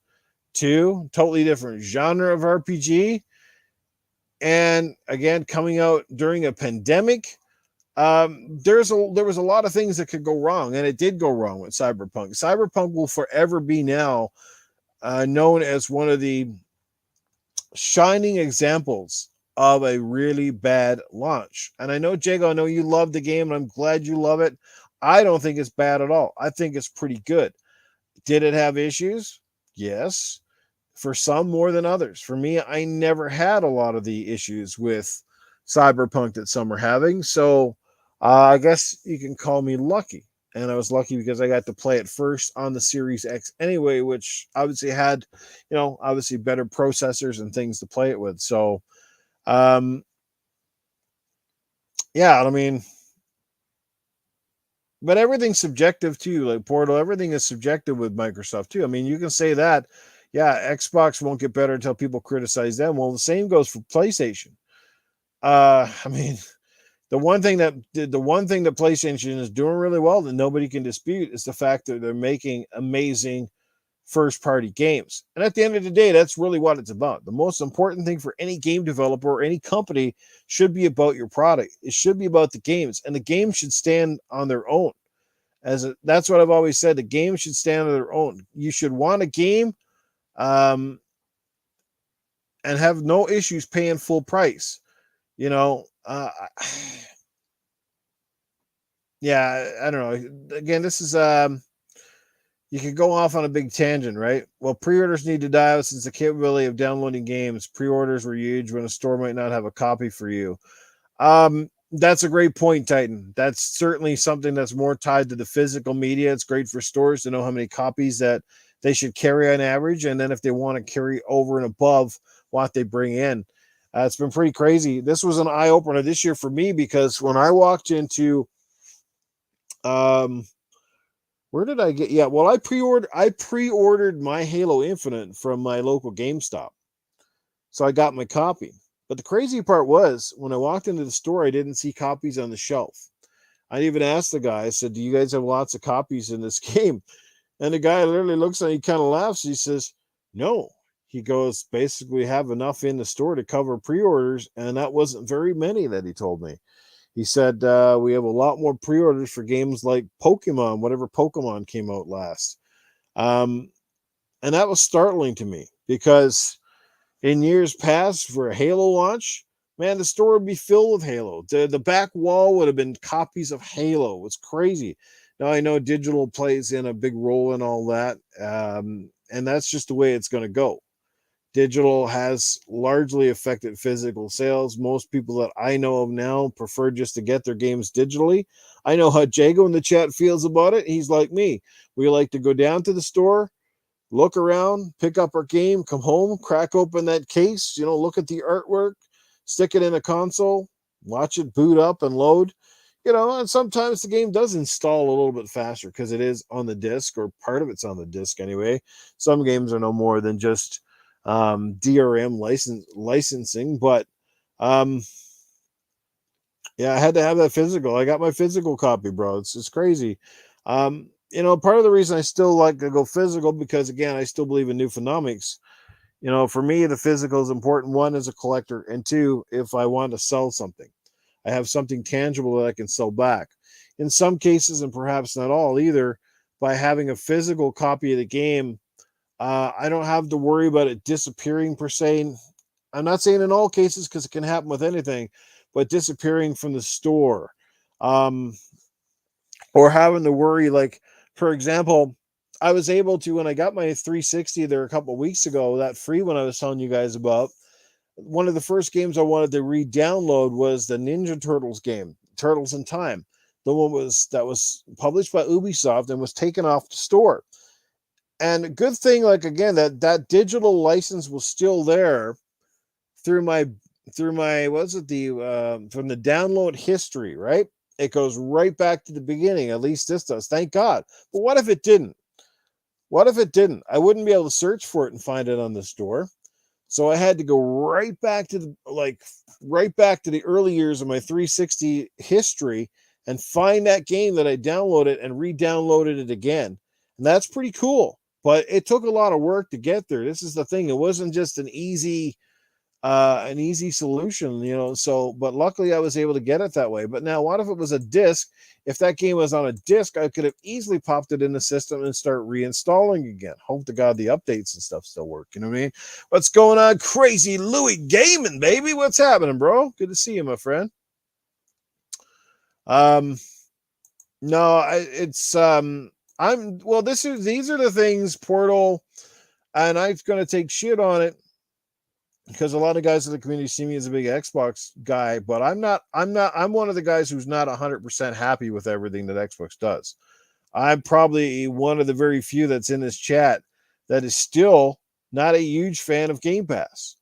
two, totally different genre of RPG, and again, coming out during a pandemic. There was a lot of things that could go wrong, and it did go wrong with Cyberpunk. Cyberpunk will forever be now known as one of the shining examples of a really bad launch. And I know, Jago, I know you love the game, and I'm glad you love it. I don't think it's bad at all. I think it's pretty good. Did it have issues? Yes. For some more than others. For me, I never had a lot of the issues with Cyberpunk that some are having. So I guess you can call me lucky. And I was lucky because I got to play it first on the Series X anyway, which obviously had, obviously better processors and things to play it with. So, yeah, I mean, but everything's subjective too. Like Portal, everything is subjective with Microsoft too. I mean, you can say that, yeah, Xbox won't get better until people criticize them. Well, the same goes for PlayStation. I mean, the one thing that PlayStation is doing really well that nobody can dispute is the fact that they're making amazing first party games. And at the end of the day, that's really what it's about. The most important thing for any game developer or any company should be about your product. It should be about the games, and the games should stand on their own. That's what I've always said. The games should stand on their own. You should want a game and have no issues paying full price. Yeah, I don't know. Again, this is you could go off on a big tangent, right? Well, pre-orders need to die out since the capability of downloading games. Pre-orders were huge when a store might not have a copy for you. That's a great point, Titan. That's certainly something that's more tied to the physical media. It's great for stores to know how many copies that they should carry on average, and then if they want to carry over and above what they bring in. It's been pretty crazy. This was an eye-opener this year for me, because when I walked into where did I get? Yeah, well, I pre-ordered my Halo Infinite from my local GameStop. So I got my copy. But the crazy part was, when I walked into the store, I didn't see copies on the shelf. I even asked the guy, I said, "Do you guys have lots of copies in this game?" And the guy literally looks at me, he kind of laughs. He says, "No." He goes, "Basically, have enough in the store to cover pre-orders." And that wasn't very many that he told me. He said, "We have a lot more pre-orders for games like Pokemon, whatever Pokemon came out last." And that was startling to me, because In years past, for a Halo launch, man, the store would be filled with Halo. The back wall would have been copies of Halo. It's crazy. Now I know digital plays in a big role in all that, and that's just the way it's going to go. Digital has largely affected physical sales. Most people that I know of now prefer just to get their games digitally. I know how Jago in the chat feels about it. He's like me. We like to go down to the store, look around, pick up our game, come home, crack open that case, look at the artwork, stick it in a console, watch it boot up and load. And sometimes the game does install a little bit faster because it is on the disc, or part of it's on the disc anyway. Some games are no more than just DRM licensing, but um, yeah, I had to have that physical. I got my physical copy, bro. It's crazy. Part of the reason I still like to go physical, because again, I still believe in new phenomics. For me, the physical is important. One, as a collector, and two, if I want to sell something, I have something tangible that I can sell back. In some cases, and perhaps not all either, by having a physical copy of the game, I don't have to worry about it disappearing per se. I'm not saying in all cases, because it can happen with anything, but disappearing from the store, um, or having to worry. Like, for example, I was able to, when I got my 360 there a couple of weeks ago, that free one I was telling you guys about. One of the first games I wanted to re-download was the Ninja Turtles game, Turtles in Time. The one that was published by Ubisoft and was taken off the store. And a good thing, like, again, that digital license was still there through my what's it, the from the download history, right? It goes right back to the beginning. At least this does, thank God. But what if it didn't? What if it didn't? I wouldn't be able to search for it and find it on the store. So I had to go right back to the early years of my 360 history and find that game that I downloaded and re-downloaded it again. And that's pretty cool. But it took a lot of work to get there. This is the thing. It wasn't just an easy solution, so, but luckily I was able to get it that way. But now, what if it was a disc? If that game was on a disc, I could have easily popped it in the system and start reinstalling again. Hope to God the updates and stuff still work. You know what I mean? What's going on, Crazy Louie Gaming, baby? What's happening, bro? Good to see you, my friend. No, it's these are the things, Portal, and I'm gonna take shit on it, because a lot of guys in the community see me as a big Xbox guy, but I'm one of the guys who's not 100% happy with everything that Xbox does. I'm probably one of the very few that's in this chat that is still not a huge fan of Game Pass.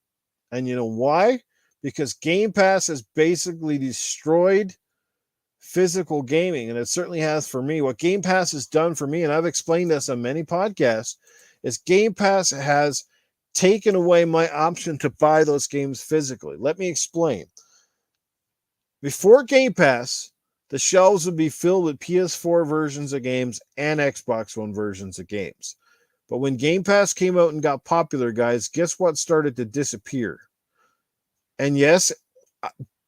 And you know why? Because Game Pass has basically destroyed physical gaming, and it certainly has for me. What Game Pass has done for me, and I've explained this on many podcasts, is Game Pass has taken away my option to buy those games physically. Let me explain. Before Game Pass, the shelves would be filled with PS4 versions of games and Xbox One versions of games. But when Game Pass came out and got popular, guys, guess what started to disappear? And yes,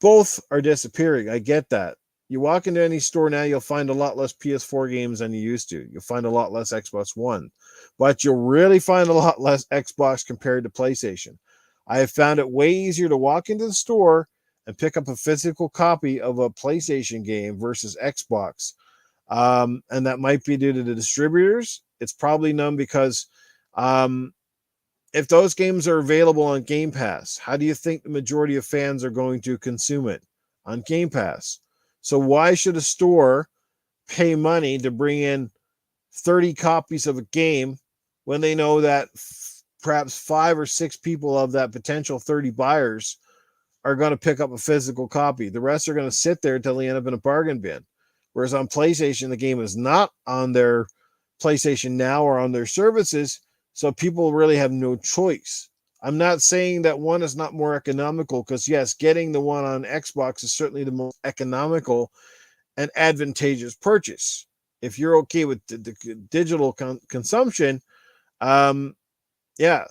both are disappearing. I get that. You walk into any store now, you'll find a lot less PS4 games than you used to. You'll find a lot less Xbox One, but you'll really find a lot less Xbox compared to PlayStation. I have found it way easier to walk into the store and pick up a physical copy of a PlayStation game versus Xbox. And that might be due to the distributors. It's probably none, because if those games are available on Game Pass, how do you think the majority of fans are going to consume it? On Game Pass. So why should a store pay money to bring in 30 copies of a game when they know that perhaps 5 or 6 people of that potential 30 buyers are going to pick up a physical copy? The rest are going to sit there until they end up in a bargain bin. Whereas on PlayStation, the game is not on their PlayStation Now or on their services, so people really have no choice. I'm not saying that one is not more economical, because yes, getting the one on Xbox is certainly the most economical and advantageous purchase. If you're okay with the digital consumption, yeah.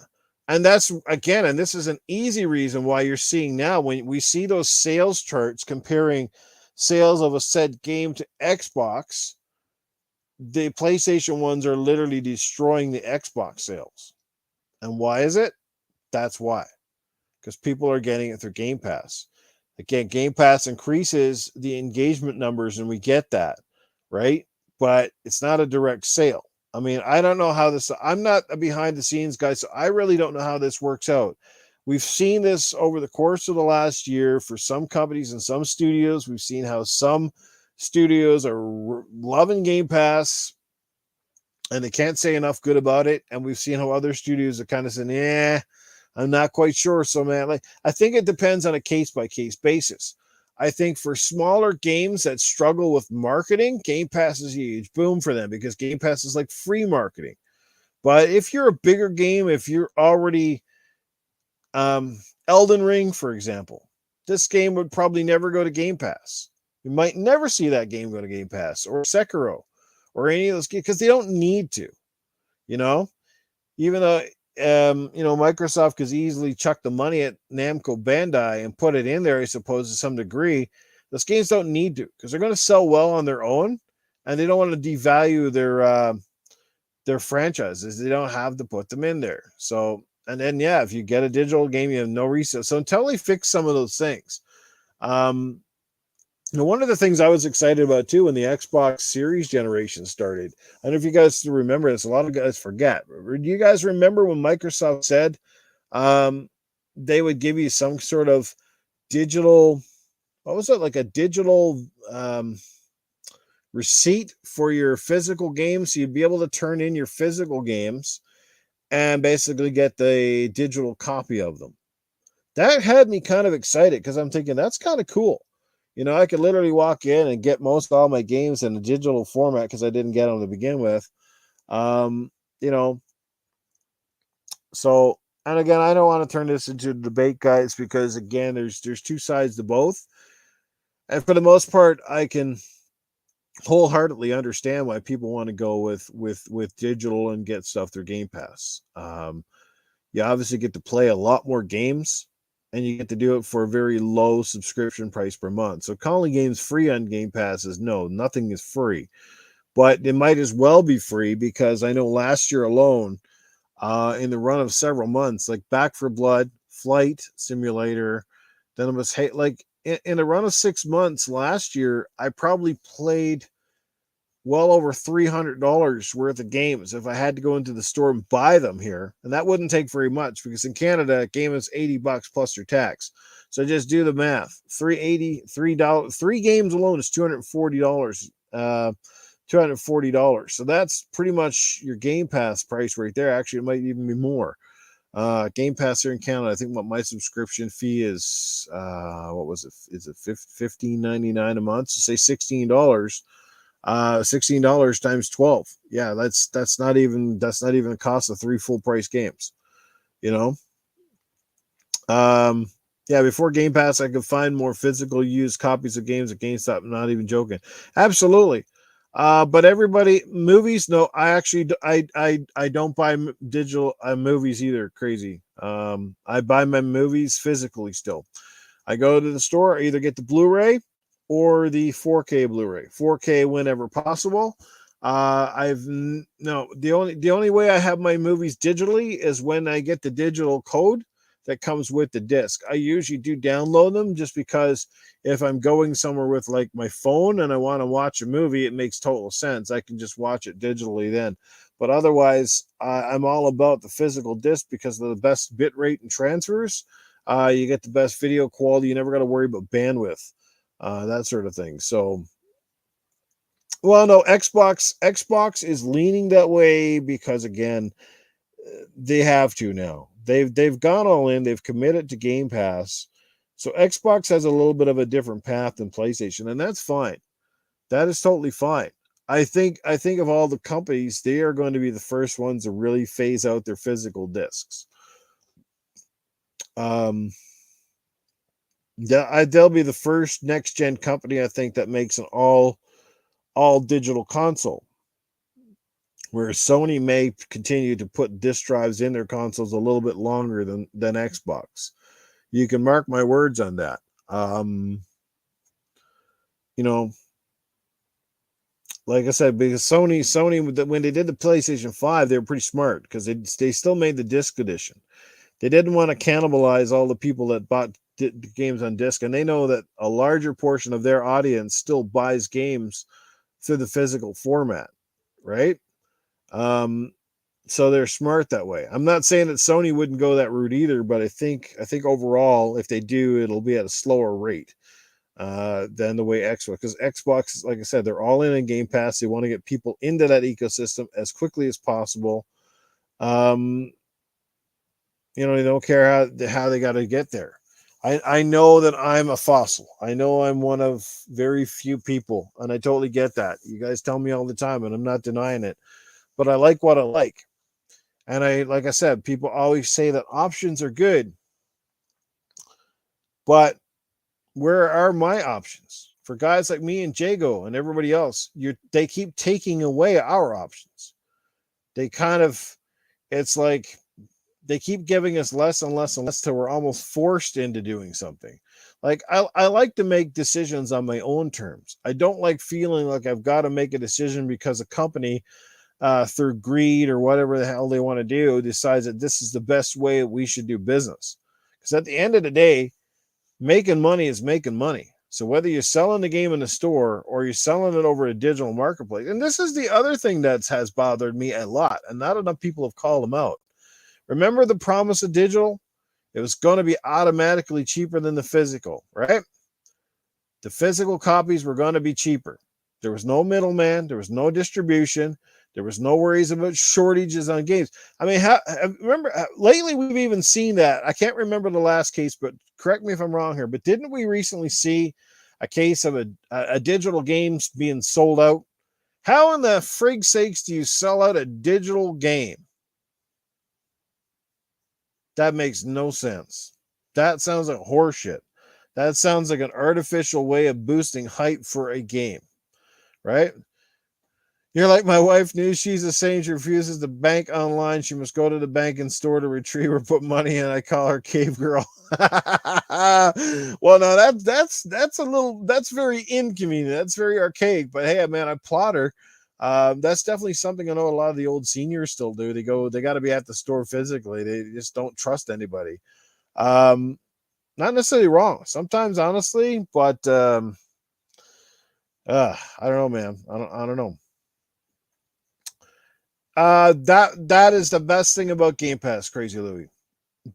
And that's, again, and this is an easy reason why you're seeing now, when we see those sales charts comparing sales of a said game to Xbox, the PlayStation ones are literally destroying the Xbox sales. And why is it? That's why. because people are getting it through Game Pass. Again, Game Pass increases the engagement numbers, and we get that, right? But it's not a direct sale. I mean, I don't know how this, I'm not a behind the scenes guy, so I really don't know how this works out. We've seen this over the course of the last year for some companies and some studios. We've seen how some studios are loving Game Pass and they can't say enough good about it. And we've seen how other studios are kind of saying, "Yeah, I'm not quite sure." So, man, like I think it depends on a case by case basis. I think for smaller games that struggle with marketing, Game Pass is a huge boom for them because Game Pass is like free marketing. But if you're a bigger game, if you're already Elden Ring, for example, this game would probably never go to Game Pass. You might never see that game go to Game Pass or Sekiro or any of those games because they don't need to, you know, even though, Microsoft could easily chuck the money at Namco Bandai and put it in there, I suppose, to some degree. Those games don't need to because they're going to sell well on their own and they don't want to devalue their franchises. They don't have to put them in there. So, and then, yeah, if you get a digital game, you have no resale. So until they fix some of those things, one of the things I was excited about too when the Xbox Series generation started, I don't know if you guys remember this, a lot of guys forget. Do you guys remember when Microsoft said they would give you some sort of digital, what was it, like a digital receipt for your physical games? So you'd be able to turn in your physical games and basically get the digital copy of them. That had me kind of excited because I'm thinking that's kind of cool. I could literally walk in and get most all my games in a digital format because I didn't get them to begin with. Um, you know, so, and again, I don't want to turn this into a debate, guys, because again, there's two sides to both. And for the most part, I can wholeheartedly understand why people want to go with digital and get stuff through Game Pass. You obviously get to play a lot more games and you get to do it for a very low subscription price per month. So calling games free on Game Pass is no, nothing is free. But it might as well be free because I know last year alone, in the run of several months, like Back for Blood, Flight Simulator, then it was like in a run of 6 months last year, I probably played well over $300 worth of games if I had to go into the store and buy them here. And that wouldn't take very much because in Canada, a game is $80 plus your tax. So just do the math. $3 three games alone is $240. $240. So that's pretty much your Game Pass price right there. Actually, it might even be more. Game Pass here in Canada, I think what my subscription fee is, what was it? Is it $15.99 a month? So say $16. $16 times 12. Yeah, that's not even the cost of 3 full price games. Yeah, before Game Pass, I could find more physical used copies of games at GameStop. I'm not even joking. Absolutely. But everybody, movies, no, I don't buy digital movies either. Crazy. I buy my movies physically still. I go to the store, I either get the Blu-ray or the 4K Blu-ray. 4K whenever possible. The only way I have my movies digitally is when I get the digital code that comes with the disc. I usually do download them just because if I'm going somewhere with like my phone and I want to watch a movie, it makes total sense. I can just watch it digitally then. But otherwise, I'm all about the physical disc because of the best bit rate and transfers. You get the best video quality. You never got to worry about bandwidth, that sort of thing. So, well, no, Xbox is leaning that way because again, they have to now. They've gone all in. They've committed to Game Pass. So Xbox has a little bit of a different path than PlayStation, and that's fine. That is totally fine. I think of all the companies, they are going to be the first ones to really phase out their physical discs. They'll be the first next gen company, I think, that makes an all digital console. Where Sony may continue to put disk drives in their consoles a little bit longer than Xbox. You can mark my words on that. Like I said, because Sony, when they did the PlayStation 5, they were pretty smart because they still made the disc edition. They didn't want to cannibalize all the people that bought games on disc, and they know that a larger portion of their audience still buys games through the physical format, right? Um, so they're smart that way. I'm not saying that Sony wouldn't go that route either, but I think overall, if they do, it'll be at a slower rate than the way Xbox. Because Xbox, like I said, they're all in Game Pass. They want to get people into that ecosystem as quickly as possible. Um, they don't care how they got to get there. I know that I'm a fossil. I know I'm one of very few people, and I totally get that. You guys tell me all the time, and I'm not denying it. But I like what I like. And like I said, people always say that options are good, but where are my options? For guys like me and Jago and everybody else, they keep taking away our options. They kind of, it's like they keep giving us less and less and less till we're almost forced into doing something. Like I like to make decisions on my own terms. I don't like feeling like I've got to make a decision because a company through greed or whatever the hell they want to do decides that this is the best way we should do business. Because at the end of the day, making money is making money. So whether you're selling the game in the store or you're selling it over a digital marketplace, and this is the other thing that has bothered me a lot, and not enough people have called them out. Remember the promise of digital? It was going to be automatically cheaper than the physical, right? The physical copies were going to be cheaper. There was no middleman. There was no distribution. There was no worries about shortages on games. I mean, remember, lately we've even seen that. I can't remember the last case, but correct me if I'm wrong here, but didn't we recently see a case of a digital game being sold out? How in the frig sakes do you sell out a digital game? That makes no sense. That sounds like horseshit. That sounds like an artificial way of boosting hype for a game, right? You're like my wife knew she's a saint. She refuses to bank online. She must go to the bank and store to retrieve or put money in. I call her cave girl. Well, no, that's very inconvenient. That's very archaic. But hey, man, I applaud her. That's definitely something I know a lot of the old seniors still do. They got to be at the store physically. They just don't trust anybody. Not necessarily wrong. Sometimes, honestly, but I don't know, man. I don't know. That is the best thing about Game Pass, Crazy Louie,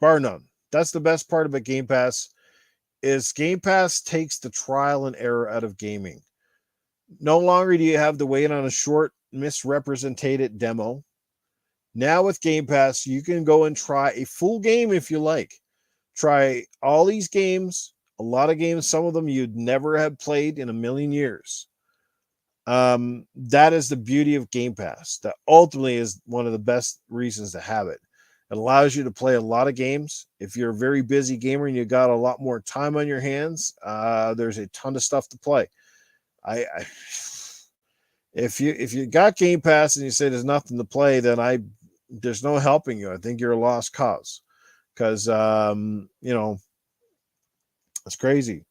bar none. That's the best part about Game Pass is Game Pass takes the trial and error out of gaming. No longer do you have to wait on a short, misrepresented demo. Now with Game Pass, you can go and try a full game if you like. Try all these games, a lot of games, some of them you'd never have played in a million years. That is the beauty of Game Pass. That ultimately is one of the best reasons to have it. It allows you to play a lot of games. If you're a very busy gamer and you got a lot more time on your hands, there's a ton of stuff to play. If you got Game Pass and you say there's nothing to play, then there's no helping you. I think you're a lost cause because it's crazy.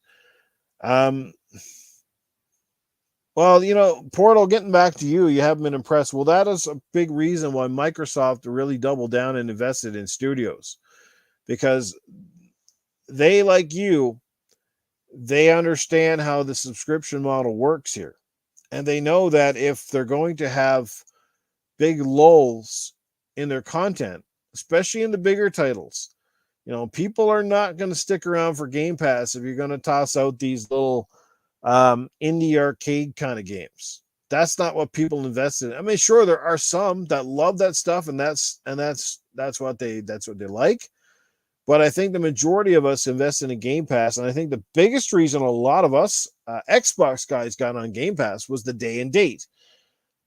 Well, Portal, getting back to you haven't been impressed. Well, that is a big reason why Microsoft really doubled down and invested in studios, because they, like you, they understand how the subscription model works here. And they know that if they're going to have big lulls in their content, especially in the bigger titles, people are not going to stick around for Game Pass if you're going to toss out these little indie arcade kind of games. That's not what people invest in. I mean, sure, there are some that love that stuff, and that's what they like. But I think the majority of us invest in a Game Pass, and I think the biggest reason a lot of us Xbox guys got on Game Pass was the day and date.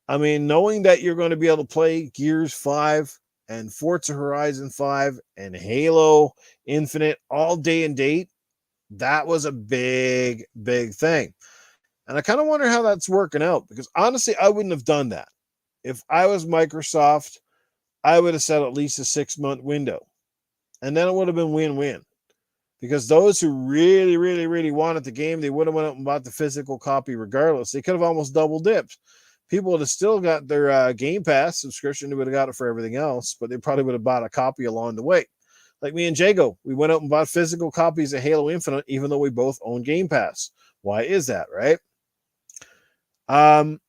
I mean, knowing that you're going to be able to play Gears 5 and Forza Horizon 5 and Halo Infinite all day and date, that was a big, big thing. And I kind of wonder how that's working out, because honestly, I wouldn't have done that. If I was Microsoft, I would have set at least a 6-month window. And then it would have been win-win. Because those who really, really, really wanted the game, they would have went out and bought the physical copy regardless. They could have almost double dipped. People would have still got their Game Pass subscription. They would have got it for everything else, but they probably would have bought a copy along the way. Like me and Jago, we went out and bought physical copies of Halo Infinite, even though we both own Game Pass. Why is that, right? Um,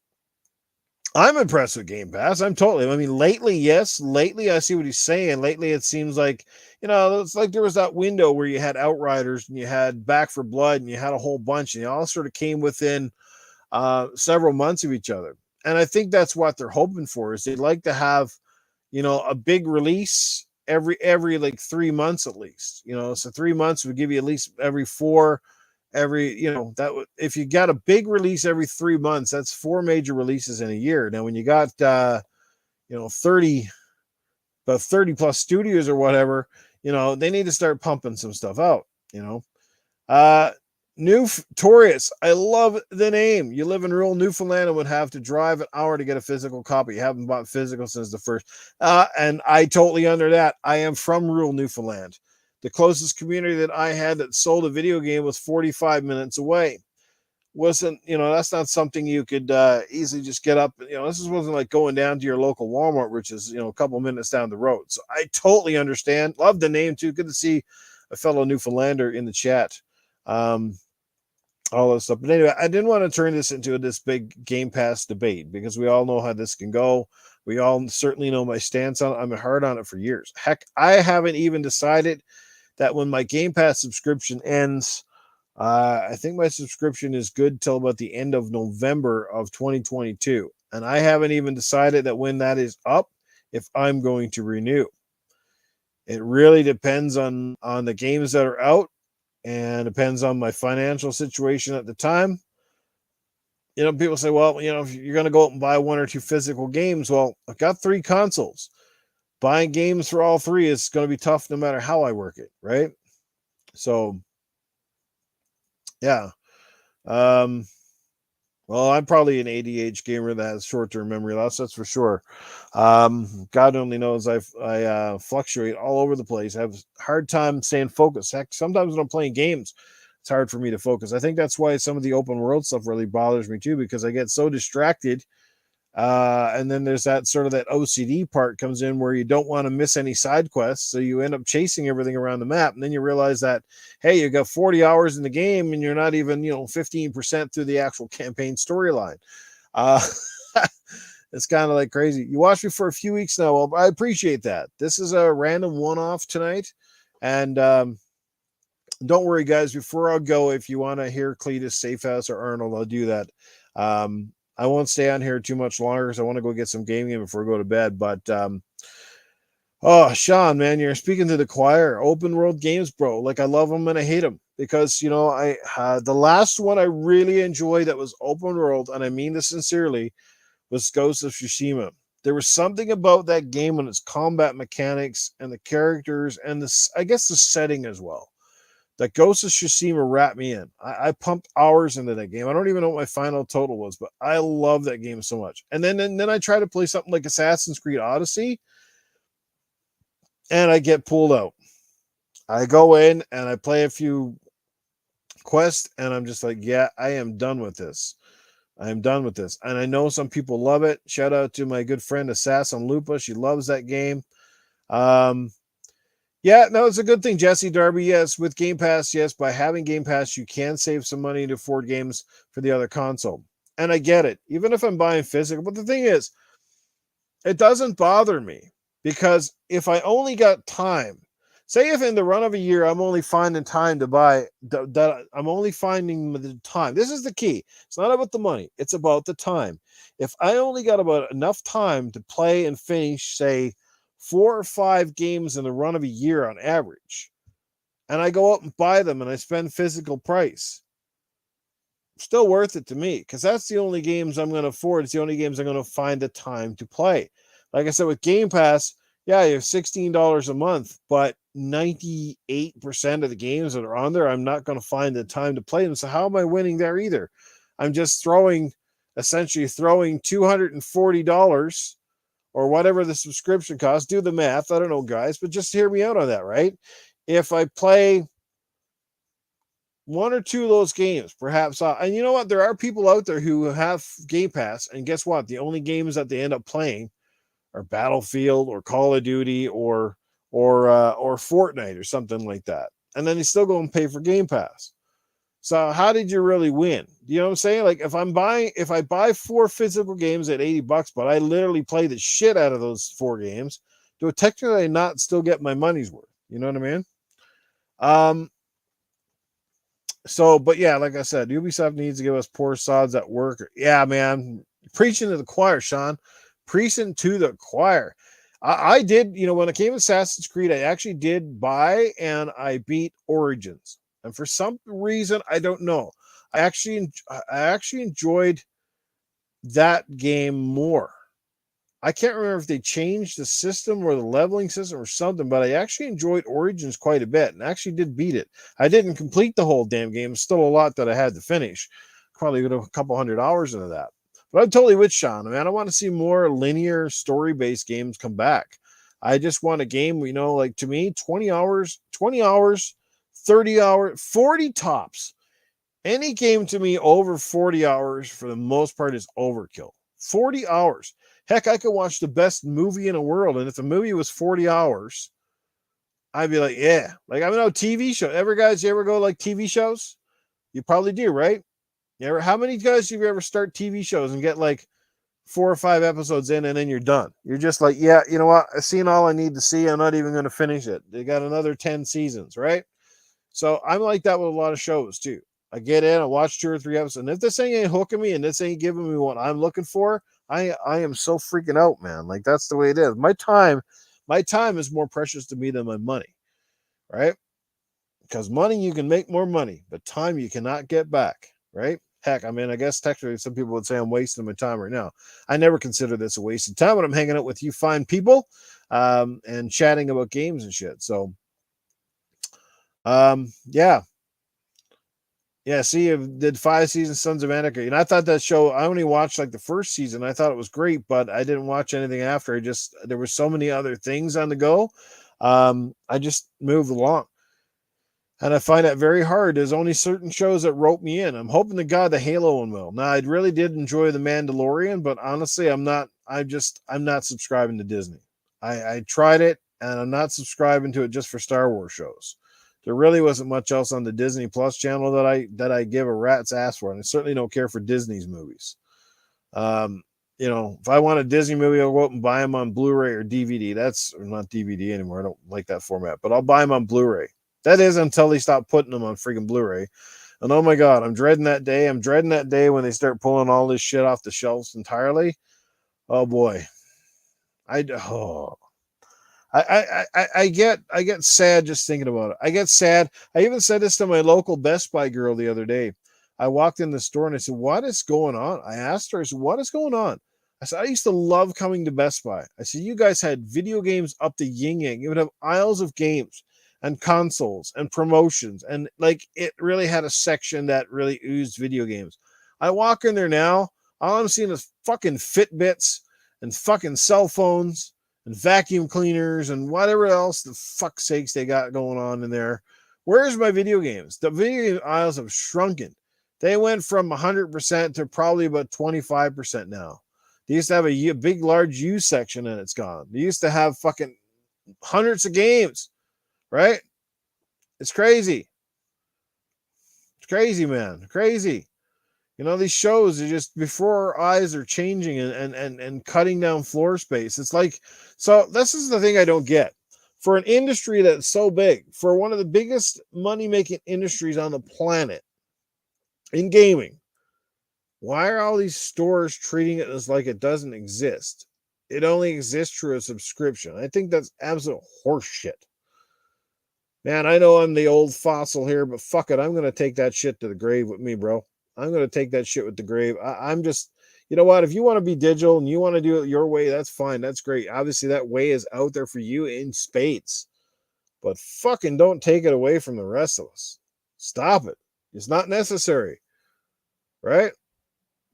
I'm impressed with Game Pass. I mean, lately, yes, lately I see what he's saying. Lately, it seems like, it's like there was that window where you had Outriders and you had Back for Blood and you had a whole bunch, and they all sort of came within several months of each other. And I think that's what they're hoping for, is they'd like to have, a big release every like 3 months at least. So 3 months would give you at least every four, that would, if you got a big release every 3 months, that's four major releases in a year. Now when you got 30 about 30 plus studios or whatever, they need to start pumping some stuff out. uh Newf Torius, I love the name. You live in rural Newfoundland and would have to drive an hour to get a physical copy. You haven't bought physical since the first. And I totally under that. I am from rural Newfoundland. The closest community that I had that sold a video game was 45 minutes away. Wasn't, that's not something you could easily just get up. This wasn't like going down to your local Walmart, which is, a couple minutes down the road. So I totally understand. Love the name too. Good to see a fellow Newfoundlander in the chat. All that stuff. But anyway, I didn't want to turn this into this big Game Pass debate, because we all know how this can go. We all certainly know my stance on it. I'm hard on it for years. Heck, I haven't even decided that when my Game Pass subscription ends. I think my subscription is good till about the end of November of 2022. And I haven't even decided that when that is up, if I'm going to renew. It really depends on the games that are out, and depends on my financial situation at the time. People say, well, if you're going to go out and buy one or two physical games, well, I've got 3 consoles. Buying games for all 3 is going to be tough no matter how I work it, right? So, yeah. Well, I'm probably an ADH gamer that has short-term memory loss. That's for sure. God only knows I fluctuate all over the place. I have a hard time staying focused. Heck, sometimes when I'm playing games, it's hard for me to focus. I think that's why some of the open world stuff really bothers me too, because I get so distracted. And then there's that OCD part comes in, where you don't want to miss any side quests. So you end up chasing everything around the map. And then you realize that, hey, you got 40 hours in the game and you're not even, 15% through the actual campaign storyline. It's kind of like crazy. You watched me for a few weeks now. Well, I appreciate that. This is a random one-off tonight. And, don't worry, guys. Before I go, if you want to hear Cletus, Safe House, or Arnold, I'll do that. I won't stay on here too much longer because I want to go get some gaming before I go to bed. But Sean, man, you're speaking to the choir. Open world games, bro. Like, I love them and I hate them, because I the last one I really enjoyed that was open world, and I mean this sincerely, was Ghost of Tsushima. There was something about that game and its combat mechanics and the characters and I guess the setting as well, that Ghost of Tsushima wrapped me in. I pumped hours into that game. I don't even know what my final total was, but I love that game so much. And then I try to play something like Assassin's Creed Odyssey, and I get pulled out. I go in and I play a few quests, and I'm just like, yeah, I am done with this. I am done with this. And I know some people love it. Shout out to my good friend Assassin Lupa. She loves that game. Yeah, no, it's a good thing, Jesse Darby. Yes, with Game Pass, yes, by having Game Pass, you can save some money to afford games for the other console. And I get it, even if I'm buying physical. But the thing is, it doesn't bother me, because if I only got time, say if in the run of a year I'm only finding time to buy, that I'm only finding the time. This is the key. It's not about the money. It's about the time. If I only got about enough time to play and finish, say, 4 or 5 games in the run of a year on average, and I go out and buy them and I spend physical price, still worth it to me, because that's the only games I'm going to afford. It's the only games I'm going to find the time to play. Like I said, with Game Pass, yeah, you have $16 a month, but 98% of the games that are on there, I'm not going to find the time to play them. So how am I winning there either? I'm just essentially throwing $240 or whatever the subscription costs. Do the math. I don't know, guys, but just hear me out on that, right? If I play 1 or 2 of those games, perhaps, and you know what? There are people out there who have Game Pass, and guess what? The only games that they end up playing are Battlefield or Call of Duty or or Fortnite or something like that, and then they still go and pay for Game Pass. So how did you really win? You know what I'm saying? Like if I buy 4 physical games at $80, but I literally play the shit out of those 4 games, do it technically not still get my money's worth? You know what I mean? Um, so, but yeah, like I said, Ubisoft needs to give us poor sods at work. Yeah, man, preaching to the choir, Sean, preaching to the choir. I did, when it came to Assassin's Creed, I actually did buy and I beat Origins, and for some reason I don't know, I actually enjoyed that game more. I can't remember if they changed the system or the leveling system or something, but I actually enjoyed Origins quite a bit and actually did beat it. I didn't complete the whole damn game. Still a lot that I had to finish. Probably a couple 100 hours into that. But I'm totally with Sean, man. I want to see more linear story-based games come back. I just want a game, like to me, 20 hours, 30 hours, 40 tops. Any game to me over 40 hours for the most part is overkill. 40 hours. Heck, I could watch the best movie in the world, and if the movie was 40 hours, I'd be like, yeah. Like, I know TV show. You ever go like TV shows? You probably do, right? How many guys do you ever start TV shows and get like 4 or 5 episodes in and then you're done? You're just like, yeah, you know what? I've seen all I need to see. I'm not even going to finish it. They got another 10 seasons, right? So I'm like that with a lot of shows too. I get in, I watch 2 or 3 episodes, and if this thing ain't hooking me and this ain't giving me what I'm looking for, I am so freaking out, man. Like that's the way it is. My time is more precious to me than my money, right? Because money you can make more money, but time you cannot get back, right? Heck, I mean, I guess technically some people would say I'm wasting my time right now. I never consider this a waste of time when I'm hanging out with you fine people, and chatting about games and shit. So, yeah, yeah, see, it did 5 seasons, Sons of Anarchy, and I thought that show. I only watched like the first season. I thought it was great, but I didn't watch anything after. There were so many other things on the go. I just moved along, and I find that very hard. There's only certain shows that rope me in. I'm hoping to God the Halo one will. Now, I really did enjoy the Mandalorian, but honestly, I'm not. I'm not subscribing to Disney. I tried it, and I'm not subscribing to it just for Star Wars shows. There really wasn't much else on the Disney Plus channel that I give a rat's ass for, and I certainly don't care for Disney's movies. Um, if I want a Disney movie, I'll go out and buy them on Blu-ray or DVD. That's or not DVD anymore. I don't like that format, but I'll buy them on Blu-ray. That is until they stop putting them on freaking Blu-ray. And oh my God, I'm dreading that day. I'm dreading that day when they start pulling all this shit off the shelves entirely. Oh boy, oh. I get sad just thinking about it. I get sad. I even said this to my local Best Buy girl the other day. I walked in the store and I said, "What is going on?" I asked her, I said, "What is going on?" I said, "I used to love coming to Best Buy." I said, "You guys had video games up the yin yang. You would have aisles of games and consoles and promotions, and like it really had a section that really oozed video games." I walk in there now, all I'm seeing is fucking Fitbits and fucking cell phones and vacuum cleaners and whatever else the fuck sakes they got going on in there. Where's my video games? The video game aisles have shrunken. They went from 100% to probably about 25% now. They used to have a big, large U section and it's gone. They used to have fucking hundreds of games, right? It's crazy. It's crazy, man. Crazy. These shows are just before our eyes are changing and cutting down floor space. It's like, so this is the thing I don't get. For an industry that's so big, for one of the biggest money-making industries on the planet in gaming, why are all these stores treating it as like it doesn't exist? It only exists through a subscription. I think that's absolute horseshit. Man, I know I'm the old fossil here, but fuck it. I'm going to take that shit to the grave with me, bro. I'm going to take that shit with the grave. I'm just, you know what? If you want to be digital and you want to do it your way, that's fine. That's great. Obviously, that way is out there for you in spades. But fucking don't take it away from the rest of us. Stop it. It's not necessary. Right?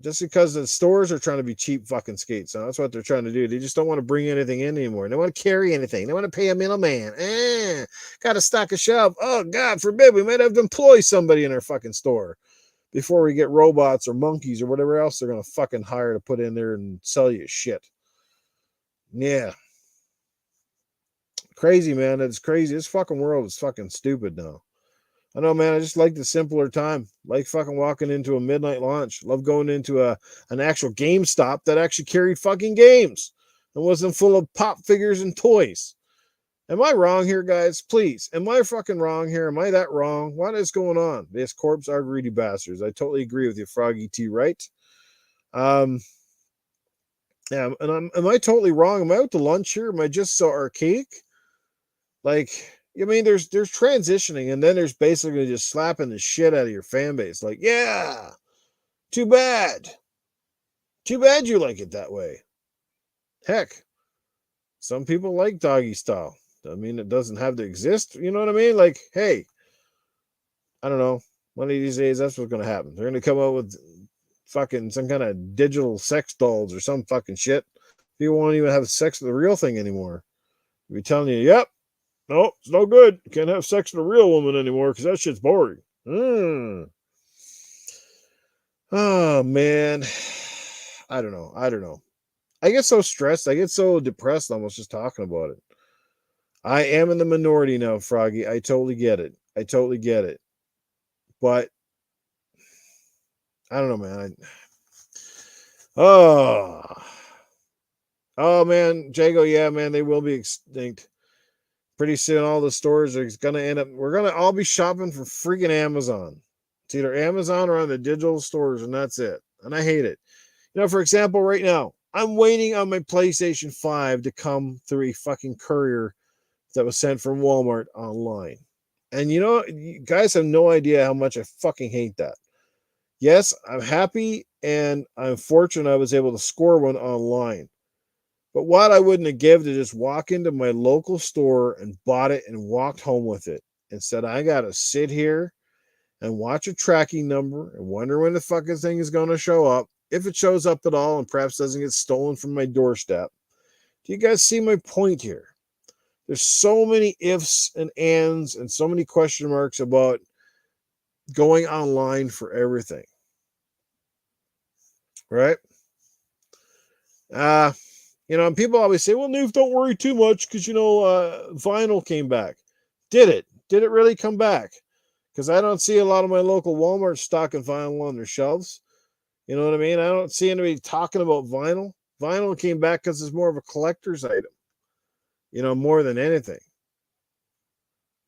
Just because the stores are trying to be cheap fucking skates. So that's what they're trying to do. They just don't want to bring anything in anymore. They don't want to carry anything. They want to pay a middleman. Got to stock a shelf. Oh, God forbid. We might have to employ somebody in our fucking store before we get robots or monkeys or whatever else they're going to fucking hire to put in there and sell you shit. Yeah. crazy, man. It's crazy. This fucking world is fucking stupid now. I know, man. I just like the simpler time. Like fucking walking into a midnight launch. Love going into an actual GameStop that actually carried fucking games and wasn't full of pop figures and toys. Am I wrong here, guys? Please. Am I fucking wrong here? Am I that wrong? What is going on? These corps are greedy bastards. I totally agree with you, Froggy T. Right? Yeah, and am I totally wrong? Am I out to lunch here? Am I just so archaic? Like, I mean, there's transitioning, and then there's basically just slapping the shit out of your fan base. Like, yeah, too bad. Too bad you like it that way. Heck, some people like doggy style. I mean, it doesn't have to exist. You know what I mean? Like, hey, I don't know. One of these days, that's what's going to happen. They're going to come out with fucking some kind of digital sex dolls or some fucking shit. People won't even have sex with the real thing anymore. They'll be telling you, yep, no, it's no good. You can't have sex with a real woman anymore because that shit's boring. Oh, man. I don't know. I get so stressed. I get so depressed almost just talking about it. I am in the minority now, Froggy. I totally get it. But I don't know, man. Oh man, Jago, yeah, man, they will be extinct. Pretty soon all the stores are gonna end up, we're gonna all be shopping from freaking Amazon. It's either Amazon or on the digital stores, and that's it. And I hate it. You know, for example, right now, I'm waiting on my PlayStation 5 to come through a fucking courier that was sent from Walmart online. And you know, you guys have no idea how much I fucking hate that. Yes, I'm happy and I'm fortunate I was able to score one online. But what I wouldn't have given to just walk into my local store and bought it and walked home with it. Instead, I got to sit here and watch a tracking number and wonder when the fucking thing is going to show up. If it shows up at all and perhaps doesn't get stolen from my doorstep. Do you guys see my point here? There's so many ifs and ands and so many question marks about going online for everything. Right? You know, and people always say, well, Newf, don't worry too much because, you know, vinyl came back. Did it? Did it really come back? Because I don't see a lot of my local Walmart stocking vinyl on their shelves. You know what I mean? I don't see anybody talking about vinyl. Vinyl came back because it's more of a collector's item, you know, more than anything.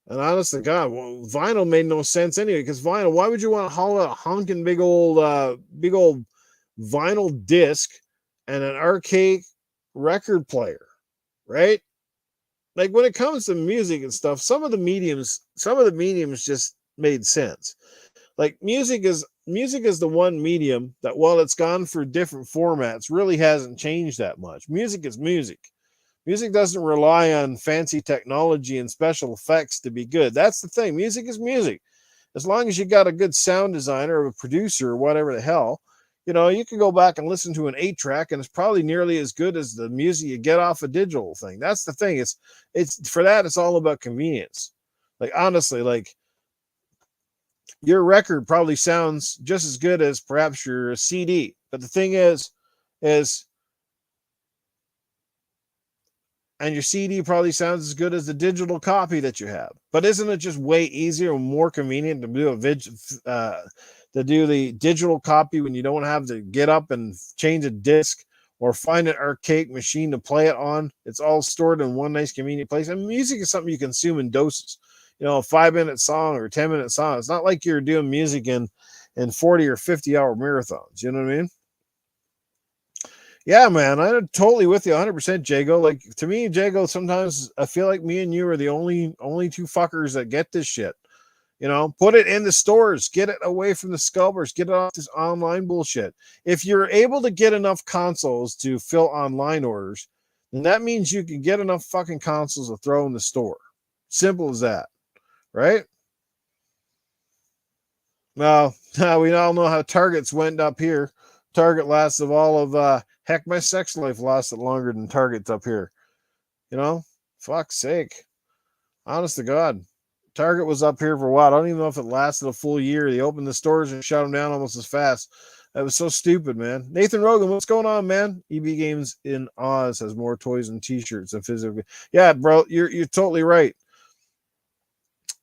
And honest to God, well, vinyl made no sense anyway. Because vinyl, why would you want to haul out a honking big old vinyl disc and an arcade record player, right? Like when it comes to music and stuff, some of the mediums just made sense. Like music is the one medium that, while it's gone for different formats, really hasn't changed that much. Music is music. Music doesn't rely on fancy technology and special effects to be good. That's the thing. Music is music. As long as you got a good sound designer or a producer or whatever the hell, you know, you can go back and listen to an 8-track and it's probably nearly as good as the music you get off a digital thing. That's the thing. It's for that, it's all about convenience. Like honestly, like your record probably sounds just as good as perhaps your CD. But the thing is and your CD probably sounds as good as the digital copy that you have. But isn't it just way easier and more convenient to do the digital copy when you don't have to get up and change a disc or find an archaic machine to play it on? It's all stored in one nice convenient place. And music is something you consume in doses. You know, a 5-minute song or 10-minute song. It's not like you're doing music in 40 or 50-hour marathons. You know what I mean? Yeah, man, I'm totally with you 100%, Jago. Like, to me, Jago, sometimes I feel like me and you are the only two fuckers that get this shit. You know, put it in the stores, get it away from the scalpers, get it off this online bullshit. If you're able to get enough consoles to fill online orders, then that means you can get enough fucking consoles to throw in the store. Simple as that, right? Now, we all know how Target's went up here. Target lasts of all of heck, my sex life lasted longer than Target's up here. You know, fuck's sake. Honest to God, Target was up here for what? I don't even know if it lasted a full year. They opened the stores and shut them down almost as fast. That was so stupid, man. Nathan Rogan, what's going on, man? EB Games in Oz has more toys and T-shirts than physical. Yeah, bro, you're totally right.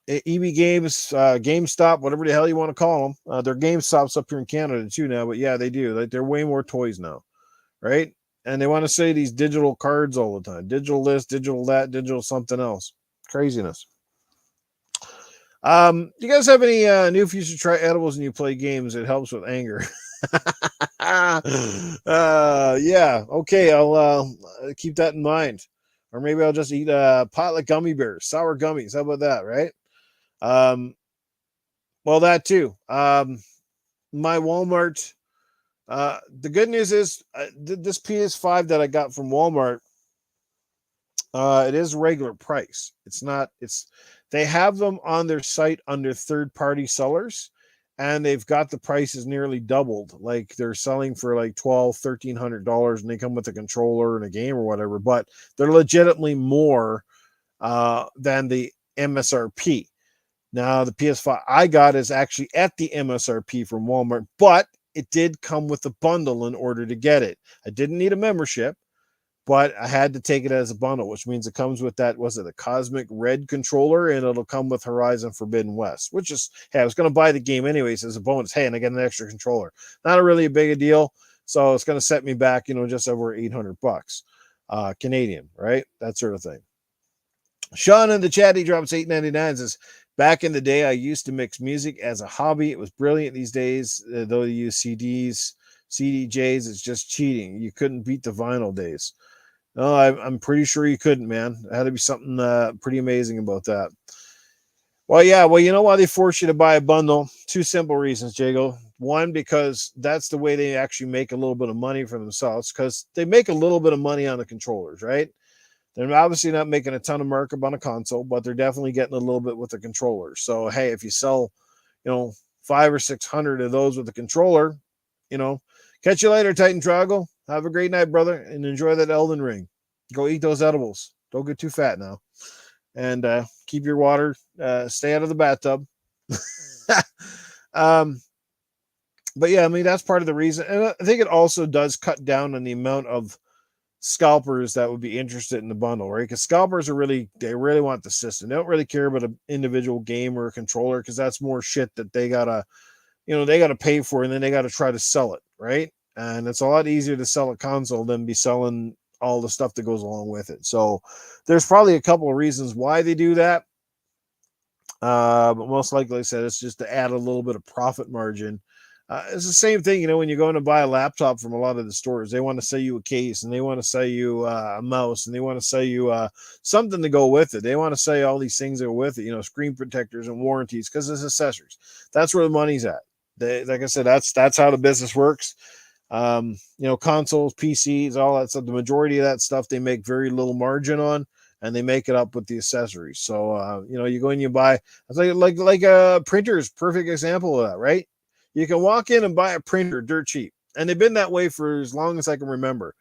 EB Games, GameStop, whatever the hell you want to call them. They're GameStops up here in Canada too now, but yeah, they do. Like they're way more toys now, right? And they want to say these digital cards all the time: digital this, digital that, digital something else. Craziness. You guys have any new future try edibles when you play games? It helps with anger. Yeah, okay, I'll keep that in mind. Or maybe I'll just eat a pot of gummy bears, sour gummies. How about that, right? Um, well, that too. My Walmart. The good news is this PS5 that I got from Walmart. It is regular price. It's not. It's they have them on their site under third-party sellers, and they've got the prices nearly doubled. Like they're selling for like $1,200, $1,300, and they come with a controller and a game or whatever. But they're legitimately more than the MSRP. Now, the PS5 I got is actually at the MSRP from Walmart, but it did come with a bundle in order to get it. I didn't need a membership, but I had to take it as a bundle, which means it comes with that, was it a Cosmic Red controller, and it'll come with Horizon Forbidden West, which is, hey, I was going to buy the game anyways as a bonus. Hey, and I get an extra controller. Not a really big a deal, so it's going to set me back, just over $800 Canadian, right? That sort of thing. Sean in the chat, he drops $8.99, says, back in the day, I used to mix music as a hobby. It was brilliant. These days, though you use CDs, CDJs, it's just cheating. You couldn't beat the vinyl days. No, I'm pretty sure you couldn't, man. It had to be something pretty amazing about that. Well, yeah. Well, you know why they force you to buy a bundle? Two simple reasons, Jago. One, because that's the way they actually make a little bit of money for themselves, because they make a little bit of money on the controllers, right? They're obviously not making a ton of markup on a console, but they're definitely getting a little bit with the controller. So, hey, if you sell, 500 or 600 of those with the controller, catch you later, Titan Trago. Have a great night, brother, and enjoy that Elden Ring. Go eat those edibles. Don't get too fat now. And keep your water, stay out of the bathtub. But yeah, I mean, that's part of the reason. And I think it also does cut down on the amount of scalpers that would be interested in the bundle, right? Because scalpers they really want the system. They don't really care about an individual game or a controller, because that's more shit that they gotta pay for, and then they gotta try to sell it, right? And it's a lot easier to sell a console than be selling all the stuff that goes along with it. So there's probably a couple of reasons why they do that. But most likely, I said, it's just to add a little bit of profit margin. It's the same thing, when you're going to buy a laptop from a lot of the stores, they want to sell you a case, and they want to sell you a mouse, and they want to sell you something to go with it. They want to sell you all these things that go with it, screen protectors and warranties, because it's accessories. That's where the money's at. Like I said, that's how the business works. Consoles, PCs, all that stuff. The majority of that stuff they make very little margin on, and they make it up with the accessories. So you go and you buy. It's like a printer is perfect example of that, right? You can walk in and buy a printer dirt cheap. And they've been that way for as long as I can remember.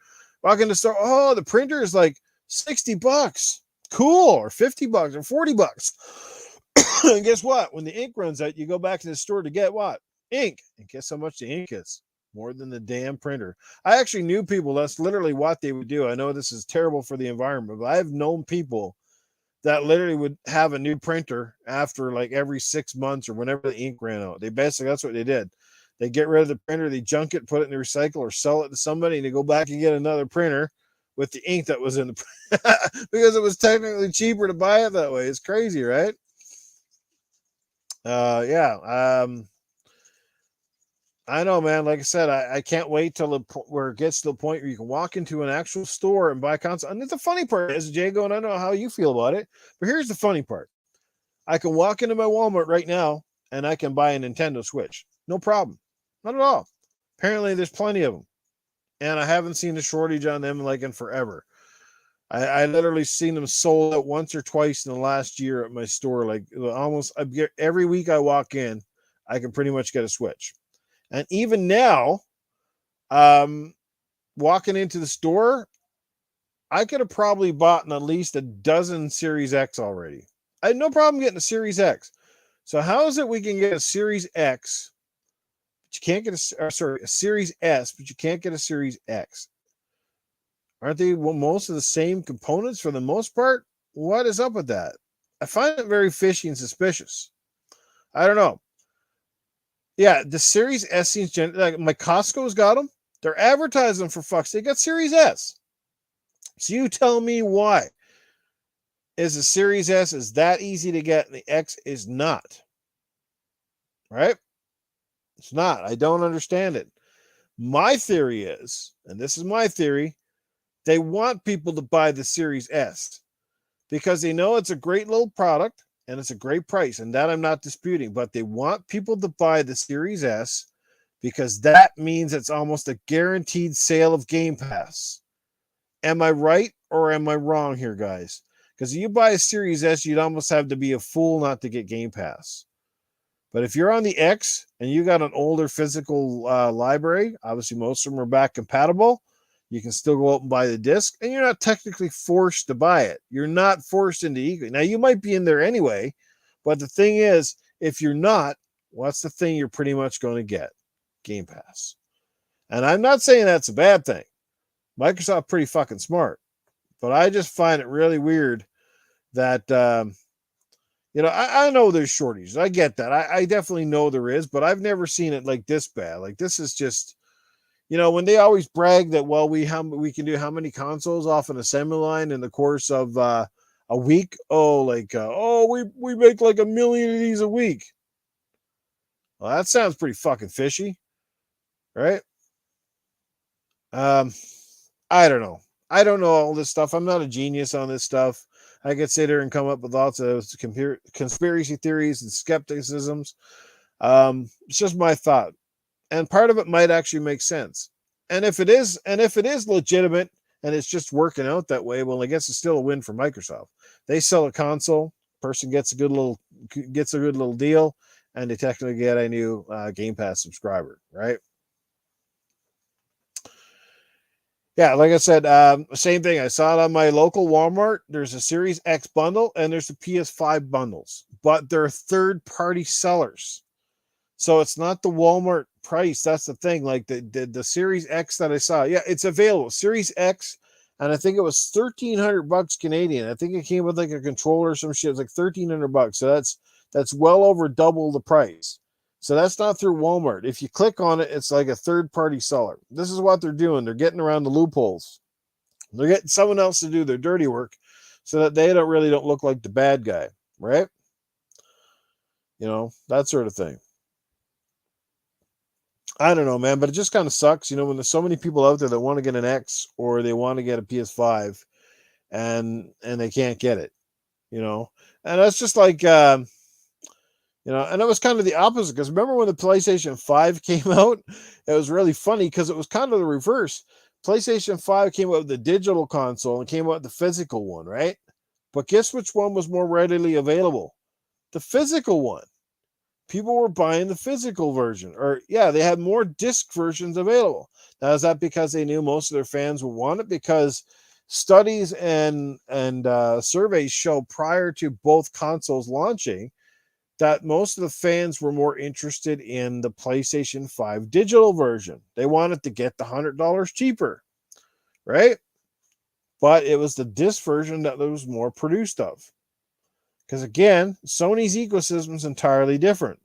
Walk in the store, oh, the printer is like $60. Cool. Or $50 or $40. And guess what? When the ink runs out, you go back to the store to get what? Ink. And guess how much the ink is? More than the damn printer. I actually knew people, that's literally what they would do. I know this is terrible for the environment, but I've known people that literally would have a new printer after like every 6 months or whenever the ink ran out. That's what they did. They get rid of the printer, they junk it, put it in the recycle, or sell it to somebody, and they go back and get another printer with the ink that was in the because it was technically cheaper to buy it that way. It's crazy, right? I know, man. Like I said, I can't wait till where it gets to the point where you can walk into an actual store and buy a console. And the funny part is, Jago, and I don't know how you feel about it, but here's the funny part. I can walk into my Walmart right now and I can buy a Nintendo Switch. No problem. Not at all. Apparently, there's plenty of them. And I haven't seen a shortage on them like in forever. I literally seen them sold out once or twice in the last year at my store. Like almost every week I walk in, I can pretty much get a Switch. And even now, walking into the store, I could have probably bought at least a dozen Series X already. I had no problem getting a Series X. So how is it we can get a Series X but you can't get a Series S, but you can't get a Series X. Aren't they most of the same components for the most part? What is up with that? I find it very fishy and suspicious. I don't know. Yeah, the Series S seems like my Costco's got them. They're advertising for fucks. They got Series S. So you tell me why is the Series S is that easy to get and the X is not? Right? It's not. I don't understand it. My theory is, and this is my theory, they want people to buy the Series S because they know it's a great little product and it's a great price, and that I'm not disputing, but they want people to buy the Series S because that means it's almost a guaranteed sale of Game Pass. Am I right or am I wrong here, guys? Because if you buy a Series S, you'd almost have to be a fool not to get Game Pass. But if you're on the X and you got an older physical library, obviously most of them are back compatible, you can still go out and buy the disc, and you're not technically forced to buy it. You're not forced into equal. Now, you might be in there anyway, but the thing is, if you're not, what's the thing you're pretty much going to get? Game Pass. And I'm not saying that's a bad thing. Microsoft pretty fucking smart. But I just find it really weird that, I know there's shortages. I get that. I definitely know there is, but I've never seen it like this bad. Like, this is just, when they always brag that, well, we can do how many consoles off an assembly line in the course of a week. We make like 1 million of these a week. Well, that sounds pretty fucking fishy, right? I don't know. I don't know all this stuff. I'm not a genius on this stuff. I could sit there and come up with lots of conspiracy theories and skepticisms. It's just my thought. And part of it might actually make sense. And if it is legitimate and it's just working out that way, well, I guess it's still a win for Microsoft. They sell a console, person gets a good little deal, and they technically get a new Game Pass subscriber, right? Yeah, like I said, same thing. I saw it on my local Walmart. There's a Series X bundle and there's the PS5 bundles, but they're third-party sellers. So it's not the Walmart price. That's the thing. Like the Series X that I saw, yeah, it's available. Series X, and I think it was $1,300 Canadian. I think it came with like a controller or some shit. It's like $1,300. So that's well over double the price. So that's not through Walmart. If you click on it, it's like a third-party seller. This is what they're doing. They're getting around the loopholes. They're getting someone else to do their dirty work so that they don't look like the bad guy, right? That sort of thing. I don't know, man, but it just kind of sucks, when there's so many people out there that want to get an X or they want to get a PS5 and they can't get it, and that's just like, and it was kind of the opposite because remember when the PlayStation 5 came out, it was really funny because it was kind of the reverse. PlayStation 5 came out with the digital console and came out with the physical one, right? But guess which one was more readily available? The physical one. People were buying the physical version, they had more disc versions available. Now, is that because they knew most of their fans would want it? Because studies and surveys show prior to both consoles launching that most of the fans were more interested in the PlayStation 5 digital version. They wanted to get the $100 cheaper, right? But it was the disc version that was more produced of. Because again, Sony's ecosystem is entirely different.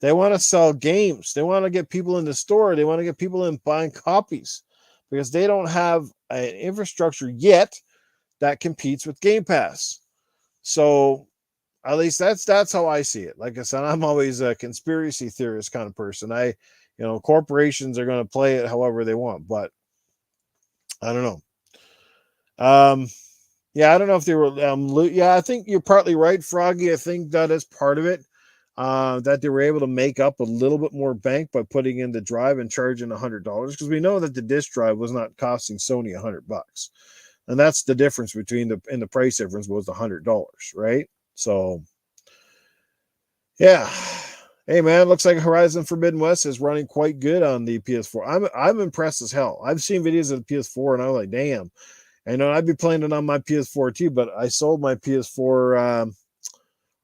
They want to sell games. They want to get people in the store. They want to get people in buying copies because they don't have an infrastructure yet that competes with Game Pass. So at least that's how I see it. Like I said, I'm always a conspiracy theorist kind of person. Corporations are going to play it however they want, but I don't know. Yeah, I don't know if they were. I think you're partly right, Froggy. I think that is part of it. That they were able to make up a little bit more bank by putting in the drive and charging $100 because we know that the disc drive was not costing Sony $100, and that's the difference between the price difference was $100, right? So, yeah. Hey man, looks like Horizon Forbidden West is running quite good on the PS4. I'm impressed as hell. I've seen videos of the PS4 and I'm like, damn. I know I'd be playing it on my PS4 too, but I sold my PS4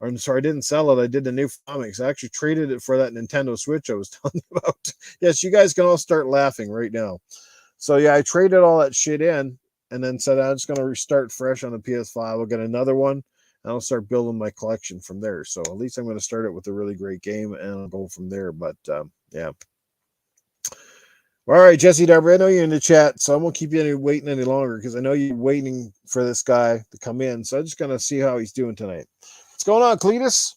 Or I'm sorry, I didn't sell it. I did the Newf Comics. I actually traded it for that Nintendo Switch I was telling you about. Yes, you guys can all start laughing right now. So yeah, I traded all that shit in and then said I'm just gonna restart fresh on the PS5. I'll get another one and I'll start building my collection from there. So at least I'm gonna start it with a really great game and I'll go from there. But yeah. All right, Jesse Darby, I know you're in the chat, so I won't keep you waiting any longer because I know you're waiting for this guy to come in. So I'm just gonna see how he's doing tonight. What's going on, Cletus?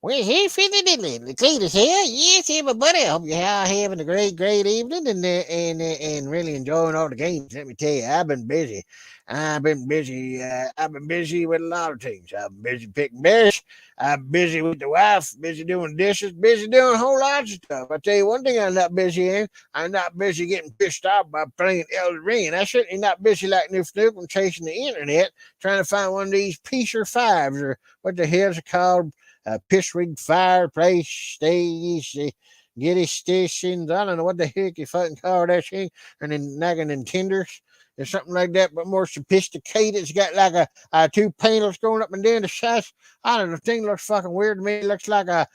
Well, hey, Fiddly Diddly, Cletus here. Yes, everybody. I hope you're having a great evening and really enjoying all the games. Let me tell you, I've been busy. I've been busy. I've been busy with a lot of things. I've been busy picking berries. I'm busy with the wife. Busy doing dishes. Busy doing a whole lot of stuff. I tell you one thing, I'm not busy in. I'm not busy getting pissed off by playing Elden Ring. And I'm certainly not busy like Newf Nukem chasing the internet trying to find one of these Peacer fives or what the hell's it called? Piss rig fireplace stage, getty stations. I don't know what the heck you fucking call that thing. And then nagging and tenders or something like that, but more sophisticated. It's got like a two panels going up and down the sides. I don't know. The thing looks fucking weird to me. It looks like a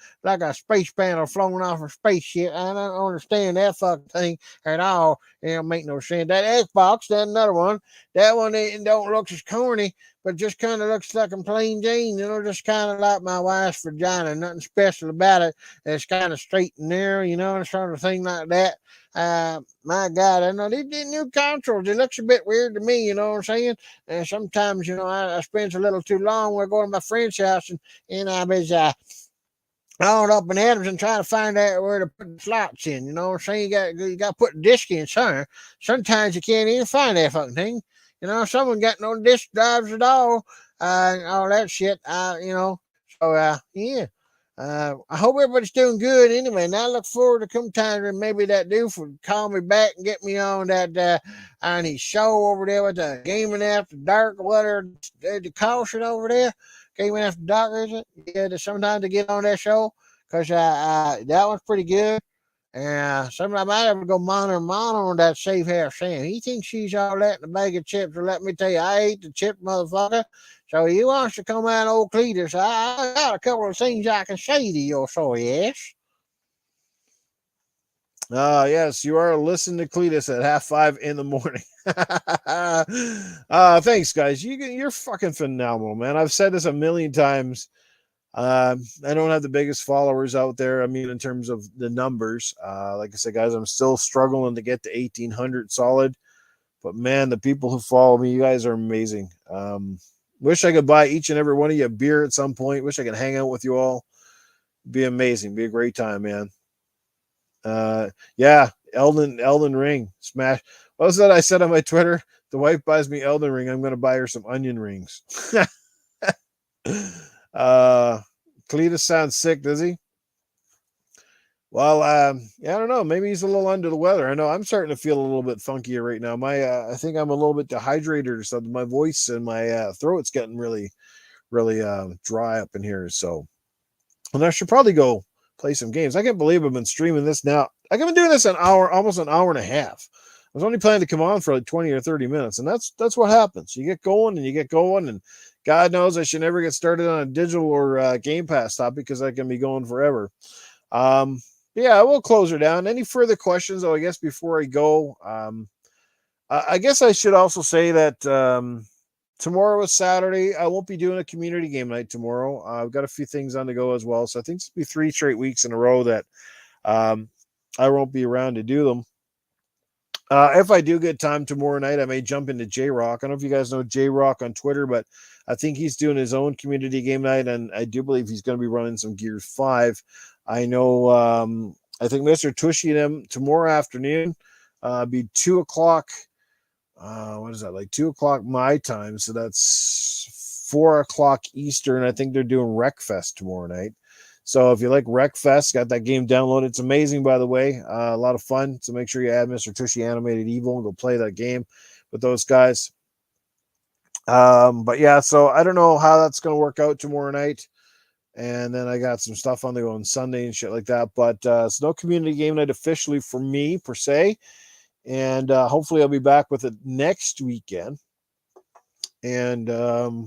space panel flown off a spaceship. I don't understand that fucking thing at all. It don't make no sense. That Xbox, that another one. That one it don't look as corny but just kind of looks like a plain Jane, just kind of like my wife's vagina. Nothing special about it. It's kind of straight and narrow, and sort of thing like that. My God, I know these new consoles, it looks a bit weird to me, you know what I'm saying? And sometimes, I spend a little too long. We're going to my friend's house and I was all up in Adams and trying to find out where to put the slots in. You know what I'm saying? You got to put the disc in somewhere. Sometimes you can't even find that fucking thing. Someone got no disk drives at all, and all that shit. So yeah. I hope everybody's doing good anyway. And I look forward to come time and maybe that dude would call me back and get me on that on his show over there with the Gaming After Dark, whatever the caution over there. Gaming After Dark, is it? Yeah, sometimes to get on that show because that one's pretty good. And somebody might have to go monitor on that safe house Sam. He thinks she's all that in a bag of chips. Well, let me tell you, I ate the chip, motherfucker. So he wants to come out, old Cletus. I got a couple of things I can say to your sorry ass. Yes, you are listening to Cletus at 5:30 in the morning. Thanks, guys. You're fucking phenomenal, man. I've said this a million times. I don't have the biggest followers out there. I mean, in terms of the numbers, like I said, guys, I'm still struggling to get to 1,800 solid. But man, the people who follow me, you guys are amazing. Wish I could buy each and every one of you a beer at some point. Wish I could hang out with you all. Be amazing. Be a great time, man. Yeah, Elden Ring smash. What was that I said on my Twitter? The wife buys me Elden Ring. I'm going to buy her some onion rings. Cletus sounds sick, does he? Well, yeah, I don't know. Maybe he's a little under the weather. I know I'm starting to feel a little bit funkier right now. I think I'm a little bit dehydrated or something. My voice and my throat's getting really, really dry up in here. So, and I should probably go play some games. I can't believe I've been streaming this now. I've been doing this an hour, almost an hour and a half. I was only planning to come on for like 20 or 30 minutes, and that's what happens. You get going, and God knows I should never get started on a digital or Game Pass topic because I can be going forever. Yeah, I will close her down. Any further questions? Oh, I guess before I go, I guess I should also say that tomorrow is Saturday. I won't be doing a community game night tomorrow. I've got a few things on the go as well. So I think it's be 3 straight weeks in a row that I won't be around to do them. If I do get time tomorrow night, I may jump into J-Rock. I don't know if you guys know J-Rock on Twitter, but I think he's doing his own community game night, and I do believe he's going to be running some Gears 5. I know, I think Mr. Tushy and him tomorrow afternoon be 2 o'clock. What is that, like 2 o'clock my time? So that's 4 o'clock Eastern. I think they're doing Wreckfest tomorrow night. So if you like Wreckfest, got that game downloaded. It's amazing, by the way. A lot of fun. So make sure you add Mr. Tushy Animated Evil and go play that game with those guys. But yeah, so I don't know how that's going to work out tomorrow night. And then I got some stuff on the go on Sunday and shit like that. But it's no community game night officially for me, per se. And hopefully I'll be back with it next weekend. And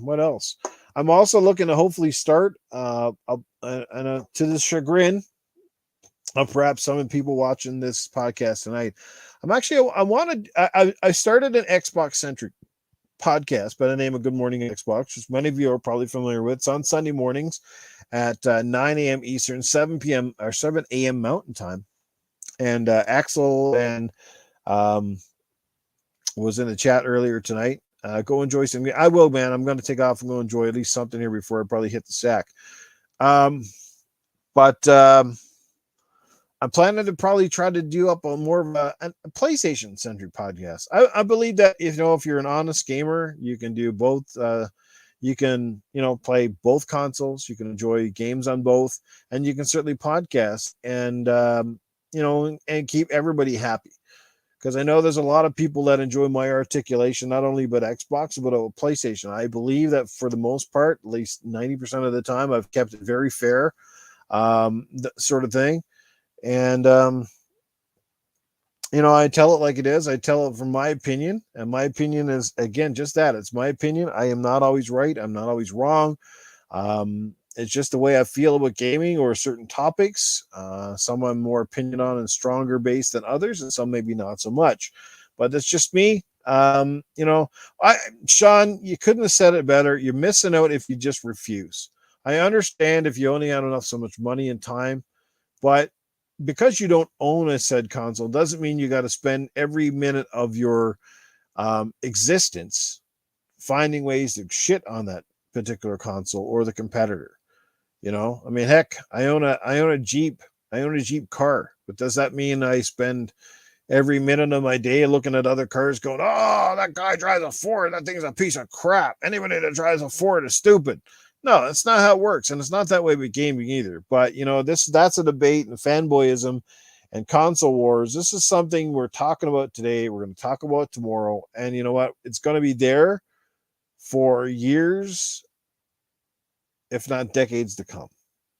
what else? I'm also looking to hopefully start, to the chagrin of perhaps some of the people watching this podcast tonight. I started an Xbox centric podcast by the name of Good Morning Xbox, which many of you are probably familiar with. It's on Sunday mornings at 9 a.m. Eastern, 7 p.m. or 7 a.m. Mountain Time. And Axel and um, was in the chat earlier tonight. Go enjoy some. I will, man. I'm going to take off and go enjoy at least something here before I probably hit the sack. Um, but I'm planning to probably try to do up a more of a PlayStation centric podcast. I believe that if you're an honest gamer, you can do both. You can play both consoles. You can enjoy games on both, and you can certainly podcast and keep everybody happy. Because I know there's a lot of people that enjoy my articulation, not only about Xbox but about PlayStation. I believe that for the most part, at least 90% of the time, I've kept it very fair, sort of thing. And I tell it like it is. I tell it from my opinion, and my opinion is, again, just that. It's my opinion. I am not always right. I'm not always wrong. It's just the way I feel about gaming or certain topics. Some I'm more opinion on and stronger based than others, and some maybe not so much. But that's just me. Sean, you couldn't have said it better. You're missing out if you just refuse. I understand if you only had enough so much money and time, but because you don't own a said console doesn't mean you got to spend every minute of your existence finding ways to shit on that particular console or the competitor. I mean, heck, I own a Jeep. I own a Jeep car, but does that mean I spend every minute of my day looking at other cars going, oh, that guy drives a Ford. That thing's a piece of crap. Anybody that drives a Ford is stupid. No, that's not how it works. And it's not that way with gaming either. But, that's a debate and fanboyism and console wars. This is something we're talking about today. We're going to talk about tomorrow. And you know what? It's going to be there for years, if not decades to come.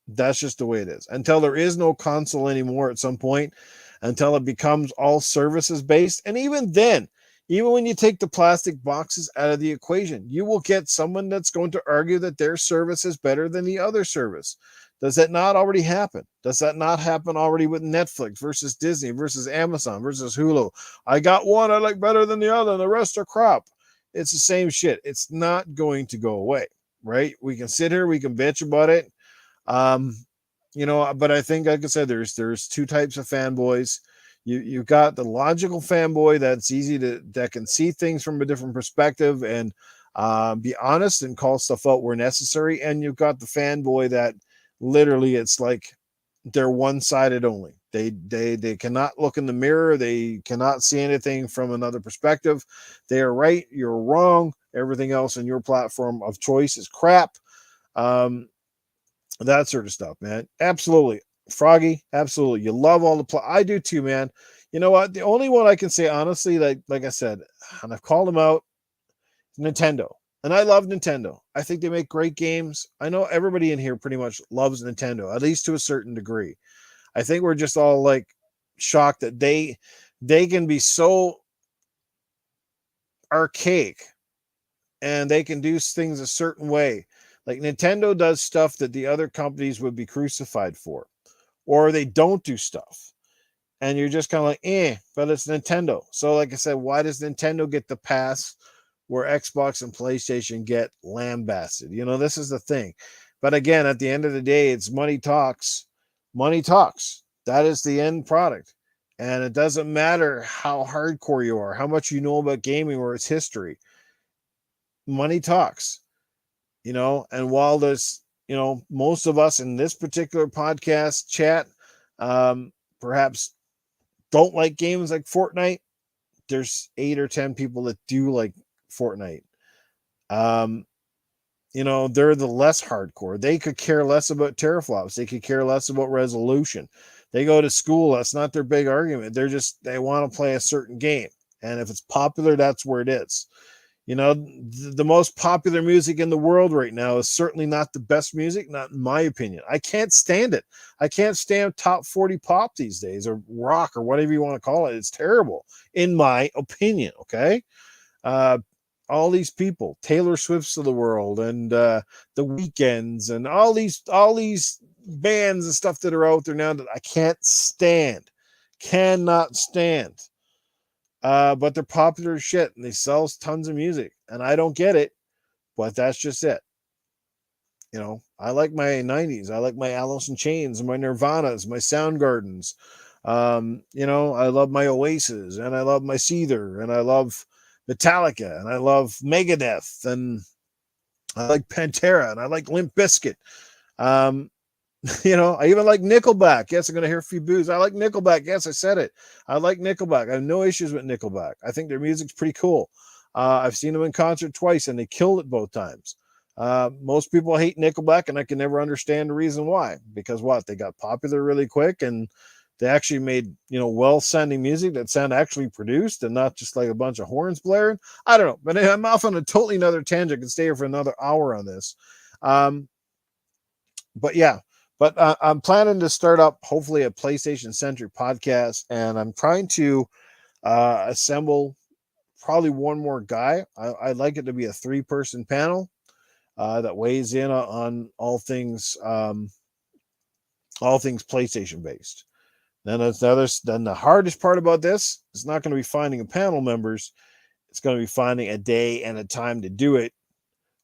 That's just the way it is. Until there is no console anymore at some point, until it becomes all services based. And even then, even when you take the plastic boxes out of the equation, you will get someone that's going to argue that their service is better than the other service. Does that not already happen? Does that not happen already with Netflix versus Disney versus Amazon versus Hulu? I got one I like better than the other, and the rest are crap. It's the same shit. It's not going to go away, right? We can sit here, we can bitch about it. Um, but I think, like I said, there's two types of fanboys. You've got the logical fanboy that can see things from a different perspective and be honest and call stuff out where necessary. And you've got the fanboy that literally it's like they're one-sided only. They cannot look in the mirror. They cannot see anything from another perspective. They are right. You're wrong. Everything else in your platform of choice is crap. That sort of stuff, man. Absolutely. Froggy, absolutely. You love all the I do too, man. You know what? The only one I can say honestly, like I said, and I've called them out, Nintendo. And I love Nintendo. I think they make great games. I know everybody in here pretty much loves Nintendo, at least to a certain degree. I think we're just all like shocked that they can be so archaic and they can do things a certain way. Like Nintendo does stuff that the other companies would be crucified for, or they don't do stuff. And you're just kind of like, but it's Nintendo. So, like I said, why does Nintendo get the pass where Xbox and PlayStation get lambasted? This is the thing. But again, at the end of the day, it's money talks. Money talks. That is the end product. And it doesn't matter how hardcore you are, how much you know about gaming or its history. Money talks. And while there's, most of us in this particular podcast chat, perhaps don't like games like Fortnite, there's 8 or 10 people that do like Fortnite. They're the less hardcore. They could care less about teraflops. They could care less about resolution. They go to school. That's not their big argument. They want to play a certain game. And if it's popular, that's where it is. The most popular music in the world right now is certainly not the best music, not in my opinion. I can't stand it. I can't stand top 40 pop these days, or rock, or whatever you want to call it. It's terrible, in my opinion, okay? all these people, Taylor Swifts of the world, and the Weekends, and all these bands and stuff that are out there now that I can't stand, cannot stand. But they're popular as shit, and they sell tons of music, and I don't get it, but that's just it. I like my 90s. I like my Alice in Chains, my Nirvanas, my Soundgardens. I love my Oasis, and I love my Seether, and I love Metallica, and I love Megadeth, and I like Pantera, and I like Limp Bizkit. Um, I even like Nickelback. Yes, I'm going to hear a few boos. I like Nickelback. Yes, I said it. I like Nickelback. I have no issues with Nickelback. I think their music's pretty cool. I've seen them in concert twice, and they killed it both times. Most people hate Nickelback, and I can never understand the reason why. Because what? They got popular really quick, and they actually made, well-sounding music that sound actually produced and not just like a bunch of horns blaring. I don't know. But I'm off on a totally another tangent. I could stay here for another hour on this. But yeah, I'm planning to start up hopefully a PlayStation centric podcast, and I'm trying to assemble probably one more guy. I'd like it to be a 3-person panel that weighs in on all things PlayStation based. Then then the hardest part about this is not going to be finding a panel members. It's going to be finding a day and a time to do it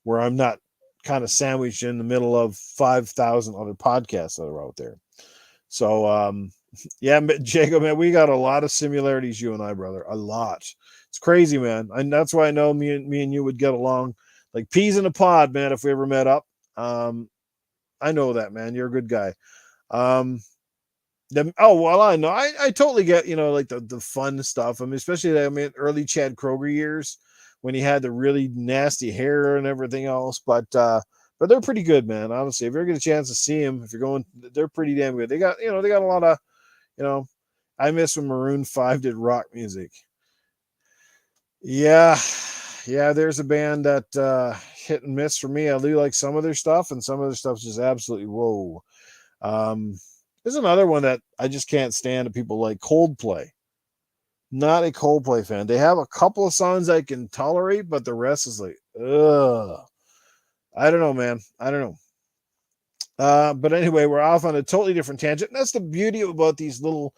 where I'm not kind of sandwiched in the middle of 5,000 other podcasts that are out there. So, yeah, Jacob, man, we got a lot of similarities, you and I, brother. A lot. It's crazy, man. And that's why I know me and you would get along like peas in a pod, man, if we ever met up. I know that, man. You're a good guy. Well, I know. I totally get, like the fun stuff. I mean, especially, early Chad Kroger years when he had the really nasty hair and everything else. But they're pretty good, man. Honestly, if you ever get a chance to see him, if you're going, they're pretty damn good. They got a lot of, you know, I miss when Maroon 5 did rock music. Yeah. Yeah, there's a band that hit and miss for me. I do like some of their stuff, and some of their stuff's just absolutely whoa. There's another one that I just can't stand that people like, Coldplay. Not a Coldplay fan. They have a couple of songs I can tolerate, but the rest is like, ugh. I don't know, man. I don't know. But anyway, we're off on a totally different tangent. And that's the beauty about these little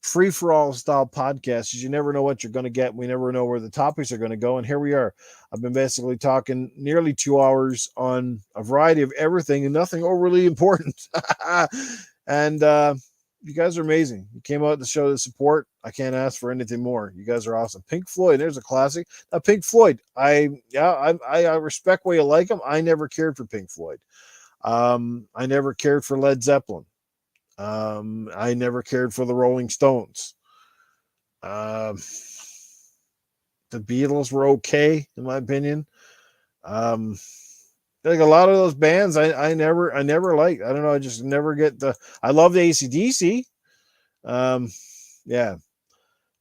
free-for-all style podcasts is you never know what you're going to get. We never know where the topics are going to go. And here we are. I've been basically talking nearly 2 hours on a variety of everything and nothing overly important. And you guys are amazing. You came out to show the support. I can't ask for anything more. You guys are awesome. Pink Floyd, there's a classic. Pink Floyd. I respect why you like them. I never cared for Pink Floyd. I never cared for Led Zeppelin. I never cared for the Rolling Stones. The Beatles were okay, in my opinion. Like a lot of those bands, I never liked. I don't know. I just never get I love the AC/DC. Yeah.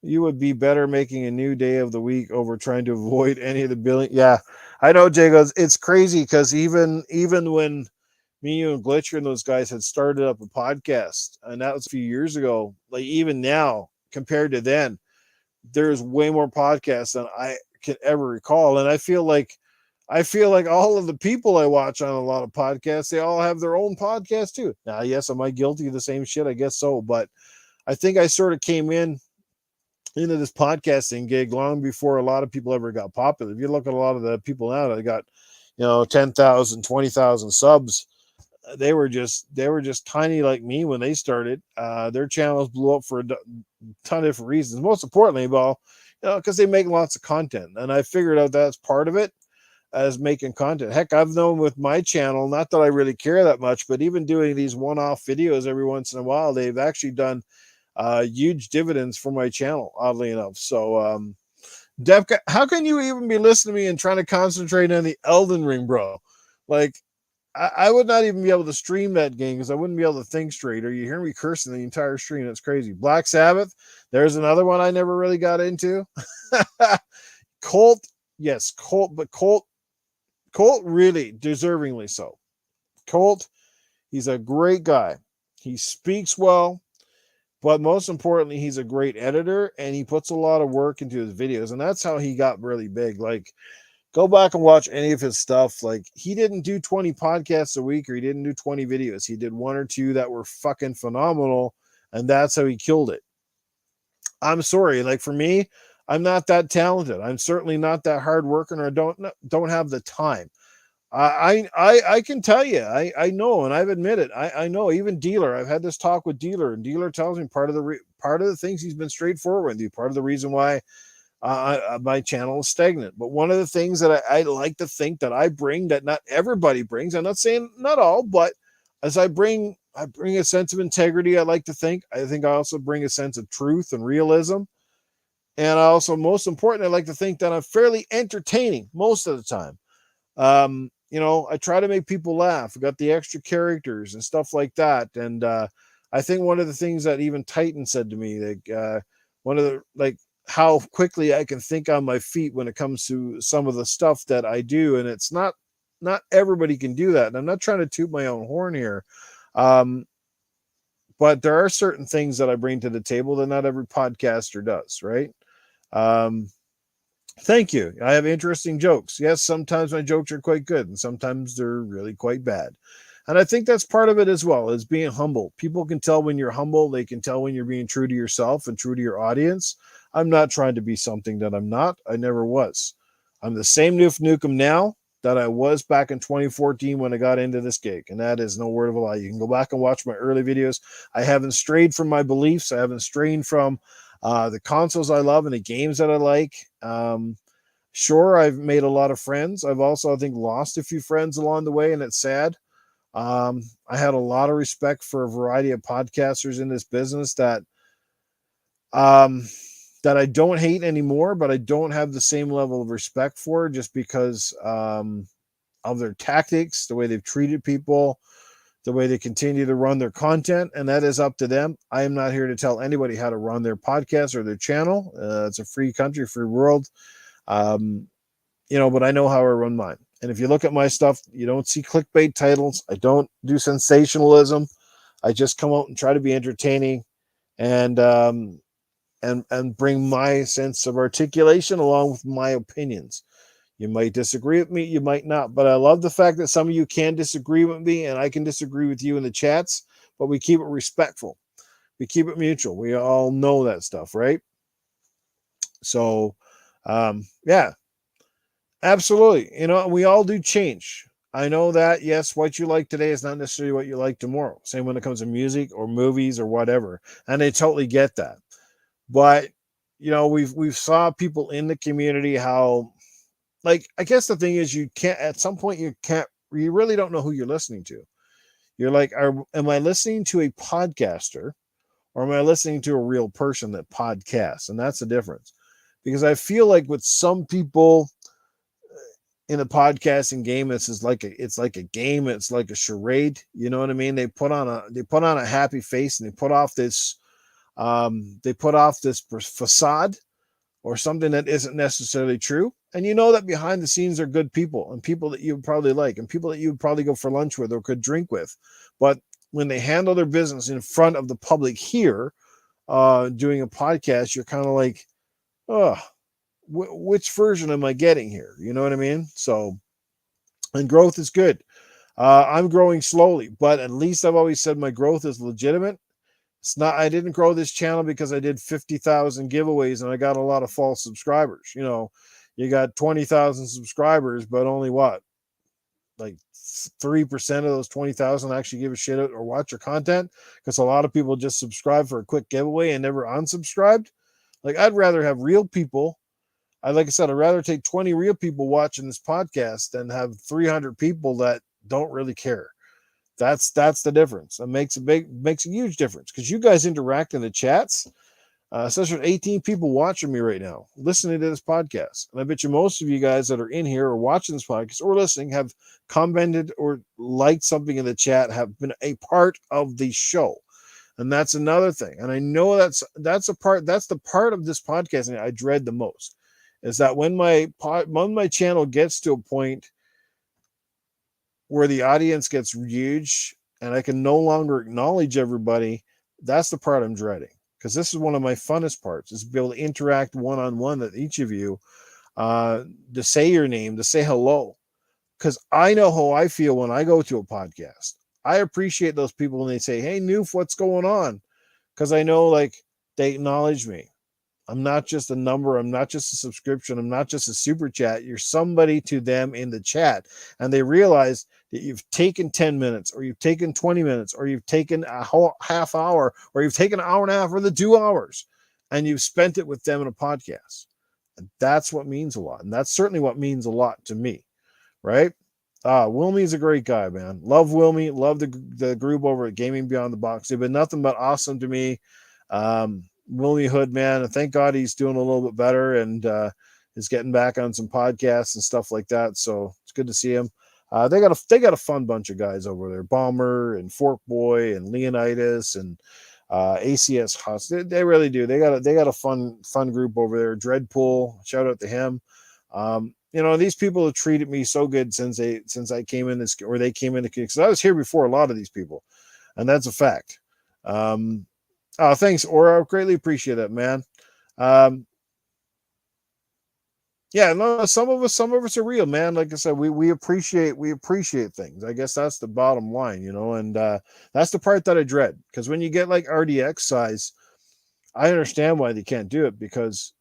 You would be better making a new day of the week over trying to avoid any of the billing. Yeah, I know, Jago. It's crazy because even when me, you, and Glitcher and those guys had started up a podcast, and that was a few years ago. Like even now, compared to then, there's way more podcasts than I can ever recall. And I feel like all of the people I watch on a lot of podcasts, they all have their own podcast too. Now, yes, am I guilty of the same shit? I guess so, but I think I sort of came into this podcasting gig long before a lot of people ever got popular. If you look at a lot of the people now that got, 10,000, 20,000 subs, they were just tiny like me when they started. Their channels blew up for a ton of different reasons. Most importantly, well, because they make lots of content, and I figured out that's part of it as making content. Heck, I've known with my channel, not that I really care that much, but even doing these one-off videos every once in a while, they've actually done huge dividends for my channel, oddly enough. So, Devka, how can you even be listening to me and trying to concentrate on the Elden Ring, bro? Like, I would not even be able to stream that game because I wouldn't be able to think straight. Or you hear me cursing the entire stream. That's crazy. Black Sabbath. There's another one I never really got into. Colt, yes, Colt, but Colt really deservingly so. Colt, he's a great guy. He speaks well, but most importantly, he's a great editor and he puts a lot of work into his videos. And that's how he got really big. Like, go back and watch any of his stuff. Like, he didn't do 20 podcasts a week or he didn't do 20 videos. He did one or two that were fucking phenomenal. And that's how he killed it. I'm sorry. Like, for me, I'm not that talented. I'm certainly not that hard working, or don't have the time. I can tell you, I know, and I've admitted, I know. Even Dealer, I've had this talk with Dealer, and Dealer tells me part of the things he's been straightforward with you, part of the reason why my channel is stagnant. But one of the things that I like to think that I bring that not everybody brings, I'm not saying not all, but as I bring a sense of integrity. I like to think. I think I also bring a sense of truth and realism. And I also, most important, I like to think that I'm fairly entertaining most of the time. I try to make people laugh. I got the extra characters and stuff like that. And I think one of the things that even Titan said to me, like one of the like how quickly I can think on my feet when it comes to some of the stuff that I do, and it's not everybody can do that. And I'm not trying to toot my own horn here, um, but there are certain things that I bring to the table that not every podcaster does, right? Um, Thank you. I have interesting jokes. Yes, sometimes my jokes are quite good, and sometimes they're really quite bad. And I think that's part of it as well, is being humble. People can tell when you're humble. They can tell when you're being true to yourself and true to your audience. I'm not trying to be something that I'm not. I never was. I'm the same Newf Nukem now that I was back in 2014 when I got into this gig. And that is no word of a lie. You can go back and watch my early videos. I haven't strayed from my beliefs. I haven't strayed from the consoles I love and the games that I like. Sure, I've made a lot of friends. I've also, I think, lost a few friends along the way, and it's sad. I had a lot of respect for a variety of podcasters in this business um, that I don't hate anymore, but I don't have the same level of respect for, just because of their tactics, the way they've treated people, the way they continue to run their content, and that is up to them. I am not here to tell anybody how to run their podcast or their channel. It's a free country, free world. Um, but I know how I run mine. And if you look at my stuff, you don't see clickbait titles. I don't do sensationalism. I just come out and try to be entertaining and and bring my sense of articulation along with my opinions. You might disagree with me, you might not, but I love the fact that some of you can disagree with me and I can disagree with you in the chats, but we keep it respectful. We keep it mutual. We all know that stuff, right? So, yeah, absolutely. We all do change. I know that. Yes, what you like today is not necessarily what you like tomorrow. Same when it comes to music or movies or whatever. And I totally get that. But we've saw people in the community how, like, I guess the thing is, you can't, at some point you really don't know who you're listening to. You're like, am I listening to a podcaster or am I listening to a real person that podcasts? And that's the difference. Because I feel like with some people in the podcasting game, it's like a game. It's like a charade. You know what I mean? They put on a happy face and they put off this facade or something that isn't necessarily true. And you know that behind the scenes are good people and people that you would probably like and people that you would probably go for lunch with or could drink with. But when they handle their business in front of the public here, doing a podcast, you're kind of like, oh, which version am I getting here? You know what I mean? So, and growth is good. I'm growing slowly, but at least I've always said my growth is legitimate. It's not, I didn't grow this channel because I did 50,000 giveaways and I got a lot of false subscribers. You got 20,000 subscribers, but only what? Like 3% of those 20,000 actually give a shit or watch your content, because a lot of people just subscribe for a quick giveaway and never unsubscribed. Like, I'd rather have real people. Like I said, I'd rather take 20 real people watching this podcast than have 300 people that don't really care. That's the difference. It makes a huge difference because you guys interact in the chats. Such as 18 people watching me right now, listening to this podcast. And I bet you most of you guys that are in here or watching this podcast or listening have commented or liked something in the chat, have been a part of the show. And that's another thing. And I know that's the part of this podcast I dread the most, is that when my channel gets to a point where the audience gets huge and I can no longer acknowledge everybody, that's the part I'm dreading. because this is one of my funnest parts, is to be able to interact one-on-one with each of you, to say your name, to say hello, because I know how I feel when I go to a podcast. I appreciate those people when they say, "Hey, Newf, what's going on?" Because I know, like, they acknowledge me. I'm not just a number. I'm not just a subscription. I'm not just a super chat. You're somebody to them in the chat. And they realize that you've taken 10 minutes, or you've taken 20 minutes, or you've taken a whole half hour, or you've taken an hour and a half, or the 2 hours, and you've spent it with them in a podcast. And that's what means a lot. And that's certainly what means a lot to me, right? Wilmie's a great guy, man. Love Wilmie. Love the group over at Gaming Beyond the Box. They've been nothing but awesome to me. Willie Hood, man, and thank God he's doing a little bit better and is getting back on some podcasts and stuff like that. So it's good to see him. They got a fun bunch of guys over there: Bomber and Fork Boy and Leonidas and ACS Huss. They really do. They got a fun group over there. Dreadpool, shout out to him. These people have treated me so good since I came in this, or they came in, because I was here before a lot of these people, and that's a fact. Thanks, Aura. I greatly appreciate that, man. Yeah, no, some of us are real, man. Like I said, we appreciate things. I guess that's the bottom line, and that's the part that I dread. Because when you get like RDX size, I understand why they can't do it, because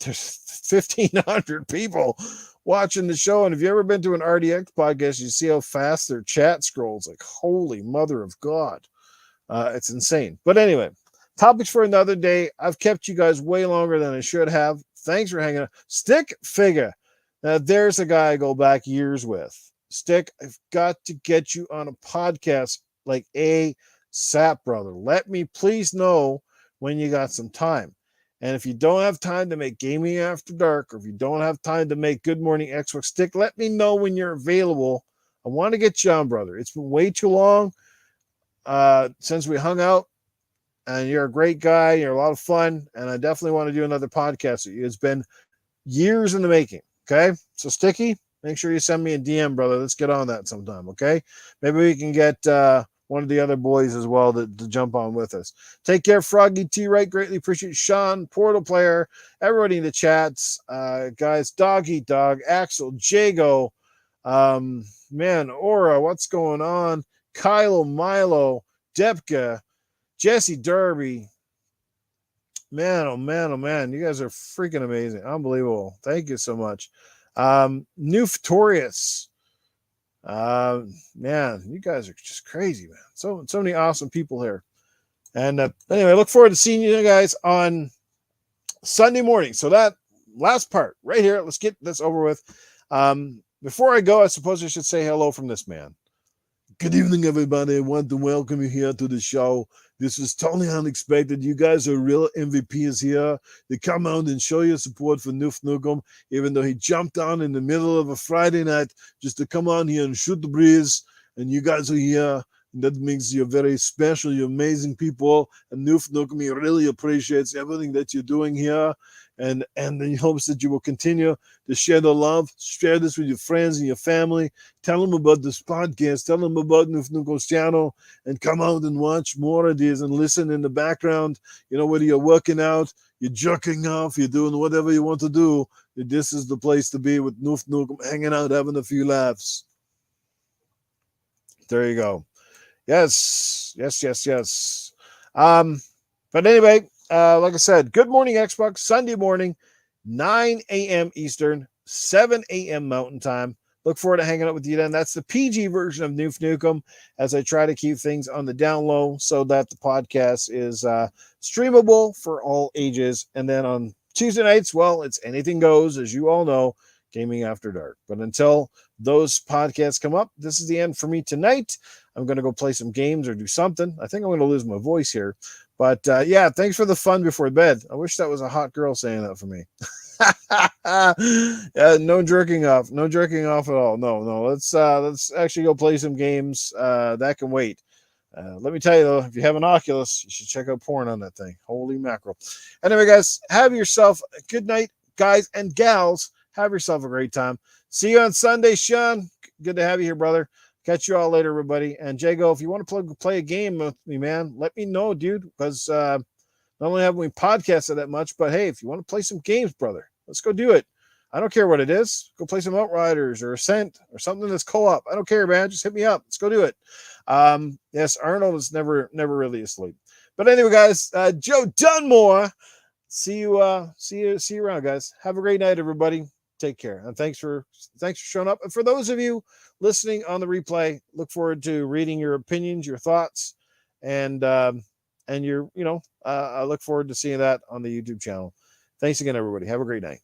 there's 1,500 people watching the show, and if you ever been to an RDX podcast, you see how fast their chat scrolls. Like, holy mother of God, it's insane. But anyway, topics for another day. I've kept you guys way longer than I should have. Thanks for hanging out. Stick Figure. Now, there's a guy I go back years with. Stick, I've got to get you on a podcast like ASAP, brother. Let me please know when you got some time. And if you don't have time to make Gaming After Dark, or if you don't have time to make Good Morning Xbox, Stick, let me know when you're available. I want to get you on, brother. It's been way too long since we hung out. And you're a great guy. You're a lot of fun. And I definitely want to do another podcast with you. It's been years in the making. Okay. So, Sticky, make sure you send me a DM, brother. Let's get on that sometime. Okay. Maybe we can get one of the other boys as well to jump on with us. Take care, Froggy T. Right. Greatly appreciate Sean, Portal Player, everybody in the chats. Guys, Doggy Dog, Axel, Jago, man, Aura, what's going on? Kylo, Milo, Depka, Jesse Derby, man, oh man, oh man, you guys are freaking amazing, unbelievable. Thank you so much. Newf man, you guys are just crazy, man. So many awesome people here. And anyway, I look forward to seeing you guys on Sunday morning. So that last part right here, let's get this over with. Before I go, I suppose I should say hello from this man. Good evening, everybody. I want to welcome you here to the show. This is totally unexpected. You guys are real MVPs here. They come out and show your support for Newf Nukem, even though he jumped on in the middle of a Friday night just to come on here and shoot the breeze. And you guys are here. And that makes you very special. You're amazing people. And Newf Nukem, he really appreciates everything that you're doing here. And in hopes that you will continue to share the love, share this with your friends and your family. Tell them about this podcast. Tell them about Newf Nukem's channel, and come out and watch more of these and listen in the background. Whether you're working out, you're jerking off, you're doing whatever you want to do, this is the place to be with Newf Nukem, hanging out, having a few laughs. There you go. Yes. But anyway, like I said, Good Morning Xbox, Sunday morning, 9 a.m. Eastern, 7 a.m. Mountain Time. Look forward to hanging out with you then. That's the PG version of Newf Nukem, as I try to keep things on the down low so that the podcast is streamable for all ages. And then on Tuesday nights, well, it's anything goes, as you all know, Gaming After Dark. But until those podcasts come up, this is the end for me tonight. I'm going to go play some games or do something. I think I'm going to lose my voice here. But yeah, thanks for the fun before bed. I wish that was a hot girl saying that for me. No jerking off. No jerking off at all. No. Let's actually go play some games. That can wait. Let me tell you, though, if you have an Oculus, you should check out porn on that thing. Holy mackerel. Anyway, guys, have yourself a good night, guys and gals. Have yourself a great time. See you on Sunday, Sean. Good to have you here, brother. Catch you all later, everybody. And Jago, if you want to play a game with me, man, let me know, dude, because Not only haven't we podcasted that much, but hey, if you want to play some games, brother, let's go do it. I don't care what it is. Go play some Outriders or Ascent or something that's co-op. I don't care, man. Just hit me up. Let's go do it. Yes, Arnold is never really asleep. But anyway, guys, Joe Dunmore. See you around, guys. Have a great night, everybody. Take care, and thanks for showing up. And for those of you listening on the replay, look forward to reading your opinions, your thoughts, and I look forward to seeing that on the YouTube channel. Thanks again, everybody. Have a great night.